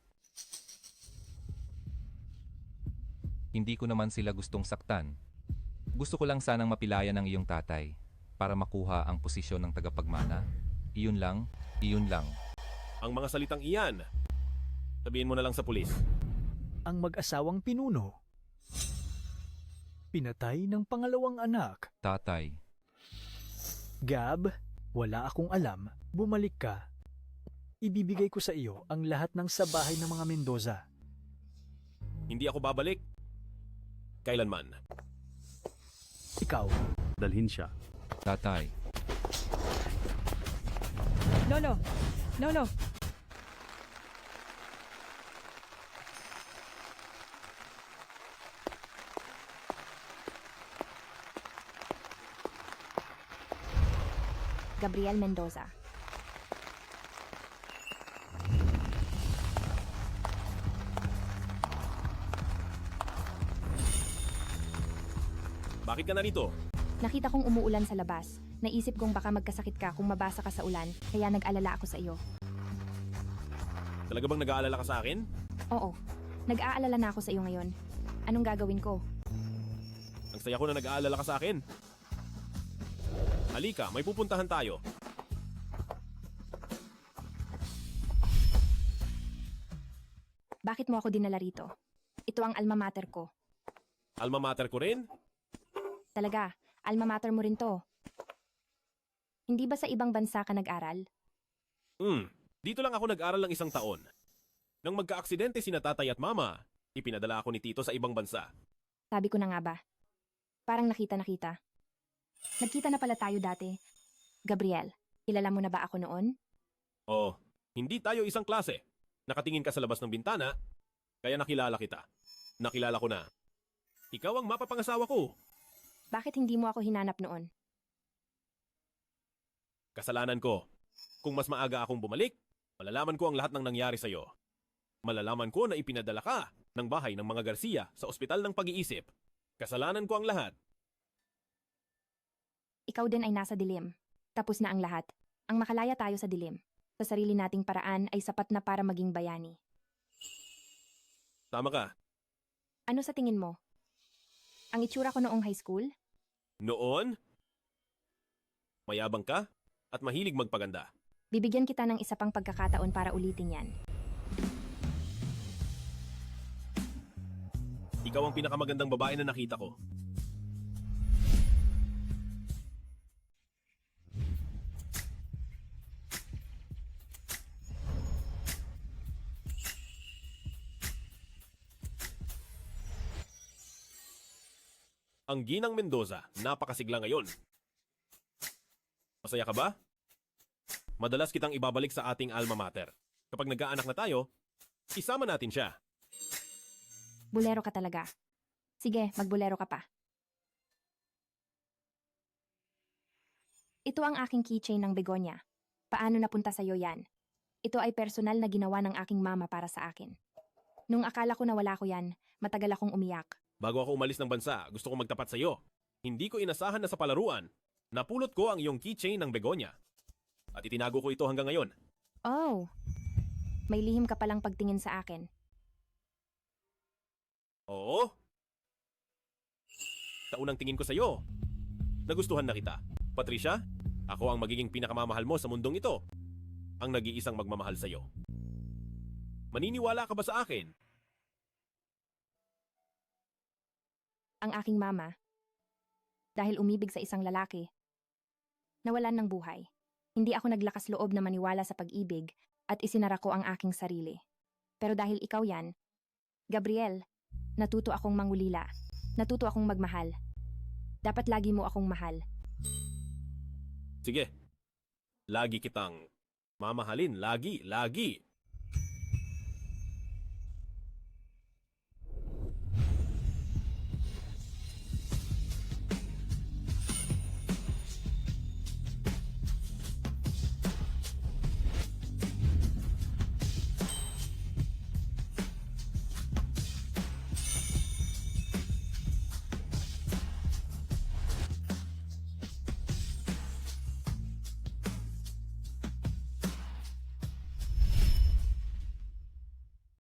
Speaker 8: Hindi ko naman sila gustong saktan. Gusto ko lang sanang mapilayan ang iyong tatay para makuha ang posisyon ng tagapagmana. Iyon lang.
Speaker 10: Ang mga salitang iyan, sabihin mo na lang sa pulis.
Speaker 14: Ang mag-asawang pinuno, pinatay ng pangalawang anak.
Speaker 8: Tatay.
Speaker 14: Gab, wala akong alam. Bumalik ka. Ibibigay ko sa iyo ang lahat ng sa bahay ng mga Mendoza.
Speaker 10: Hindi ako babalik. Kailanman.
Speaker 14: Ikaw.
Speaker 15: Dalhin siya.
Speaker 8: Tatay.
Speaker 13: Lolo!
Speaker 2: Gabriel Mendoza.
Speaker 10: Bakit ka narito?
Speaker 2: Nakita kong umuulan sa labas. Naisip kong baka magkasakit ka kung mabasa ka sa ulan, kaya nag-alala ako sa iyo.
Speaker 10: Talaga bang nag-aalala ka sa akin?
Speaker 2: Oo. Nag-aalala na ako sa iyo ngayon. Anong gagawin ko?
Speaker 10: Ang saya ko na nag-aalala ka sa akin. Halika, may pupuntahan tayo.
Speaker 2: Bakit mo ako dinala rito? Ito ang alma mater ko.
Speaker 10: Alma mater ko rin?
Speaker 2: Talaga, alma mater mo rin to. Hindi ba sa ibang bansa ka nag-aral?
Speaker 10: Dito lang ako nag-aral ng 1 taon. Nang magka-aksidente sina tatay at mama, ipinadala ako ni Tito sa ibang bansa.
Speaker 2: Sabi ko na nga ba? Parang nakita. Nagkita na pala tayo dati. Gabriel, kilala mo na ba ako noon?
Speaker 10: Oh, hindi tayo isang klase. Nakatingin ka sa labas ng bintana, kaya nakilala kita. Nakilala ko na. Ikaw ang mapapangasawa ko.
Speaker 2: Bakit hindi mo ako hinanap noon?
Speaker 10: Kasalanan ko. Kung mas maaga akong bumalik, malalaman ko ang lahat ng nangyari sa'yo. Malalaman ko na ipinadala ka ng bahay ng mga Garcia sa ospital ng pag-iisip. Kasalanan ko ang lahat.
Speaker 2: Ikaw din ay nasa dilim. Tapos na ang lahat. Ang makalaya tayo sa dilim. Sa sarili nating paraan ay sapat na para maging bayani.
Speaker 10: Tama ka.
Speaker 2: Ano sa tingin mo? Ang itsura ko noong high school?
Speaker 10: Noon, mayabang ka at mahilig magpaganda.
Speaker 2: Bibigyan kita ng isa pang pagkakataon para ulitin yan.
Speaker 10: Ikaw ang pinakamagandang babae na nakita ko. Ang Ginang Mendoza, napakasigla ngayon. Masaya ka ba? Madalas kitang ibabalik sa ating alma mater. Kapag nagkaanak na tayo, isama natin siya.
Speaker 2: Bulero ka talaga. Sige, magbulero ka pa. Ito ang aking keychain ng begonia. Paano napunta sa'yo yan? Ito ay personal na ginawa ng aking mama para sa akin. Nung akala ko na wala ko yan, matagal akong umiyak.
Speaker 10: Bago ako umalis ng bansa, gusto ko magtapat sa iyo. Hindi ko inasahan na sa palaruan, napulot ko ang iyong keychain ng begonia. At itinago ko ito hanggang ngayon.
Speaker 2: Oh, may lihim ka palang pagtingin sa akin.
Speaker 10: Oo? Taunang tingin ko sa iyo. Nagustuhan na kita. Patricia, ako ang magiging pinakamamahal mo sa mundong ito. Ang nag-iisang magmamahal sa iyo. Maniniwala ka ba sa akin?
Speaker 2: Ang aking mama, dahil umibig sa isang lalaki, nawalan ng buhay. Hindi ako naglakas loob na maniwala sa pag-ibig at isinara ko ang aking sarili. Pero dahil ikaw yan, Gabriel, natuto akong mangulila. Natuto akong magmahal. Dapat lagi mo akong mahal.
Speaker 10: Sige. Lagi kitang mamahalin. Lagi.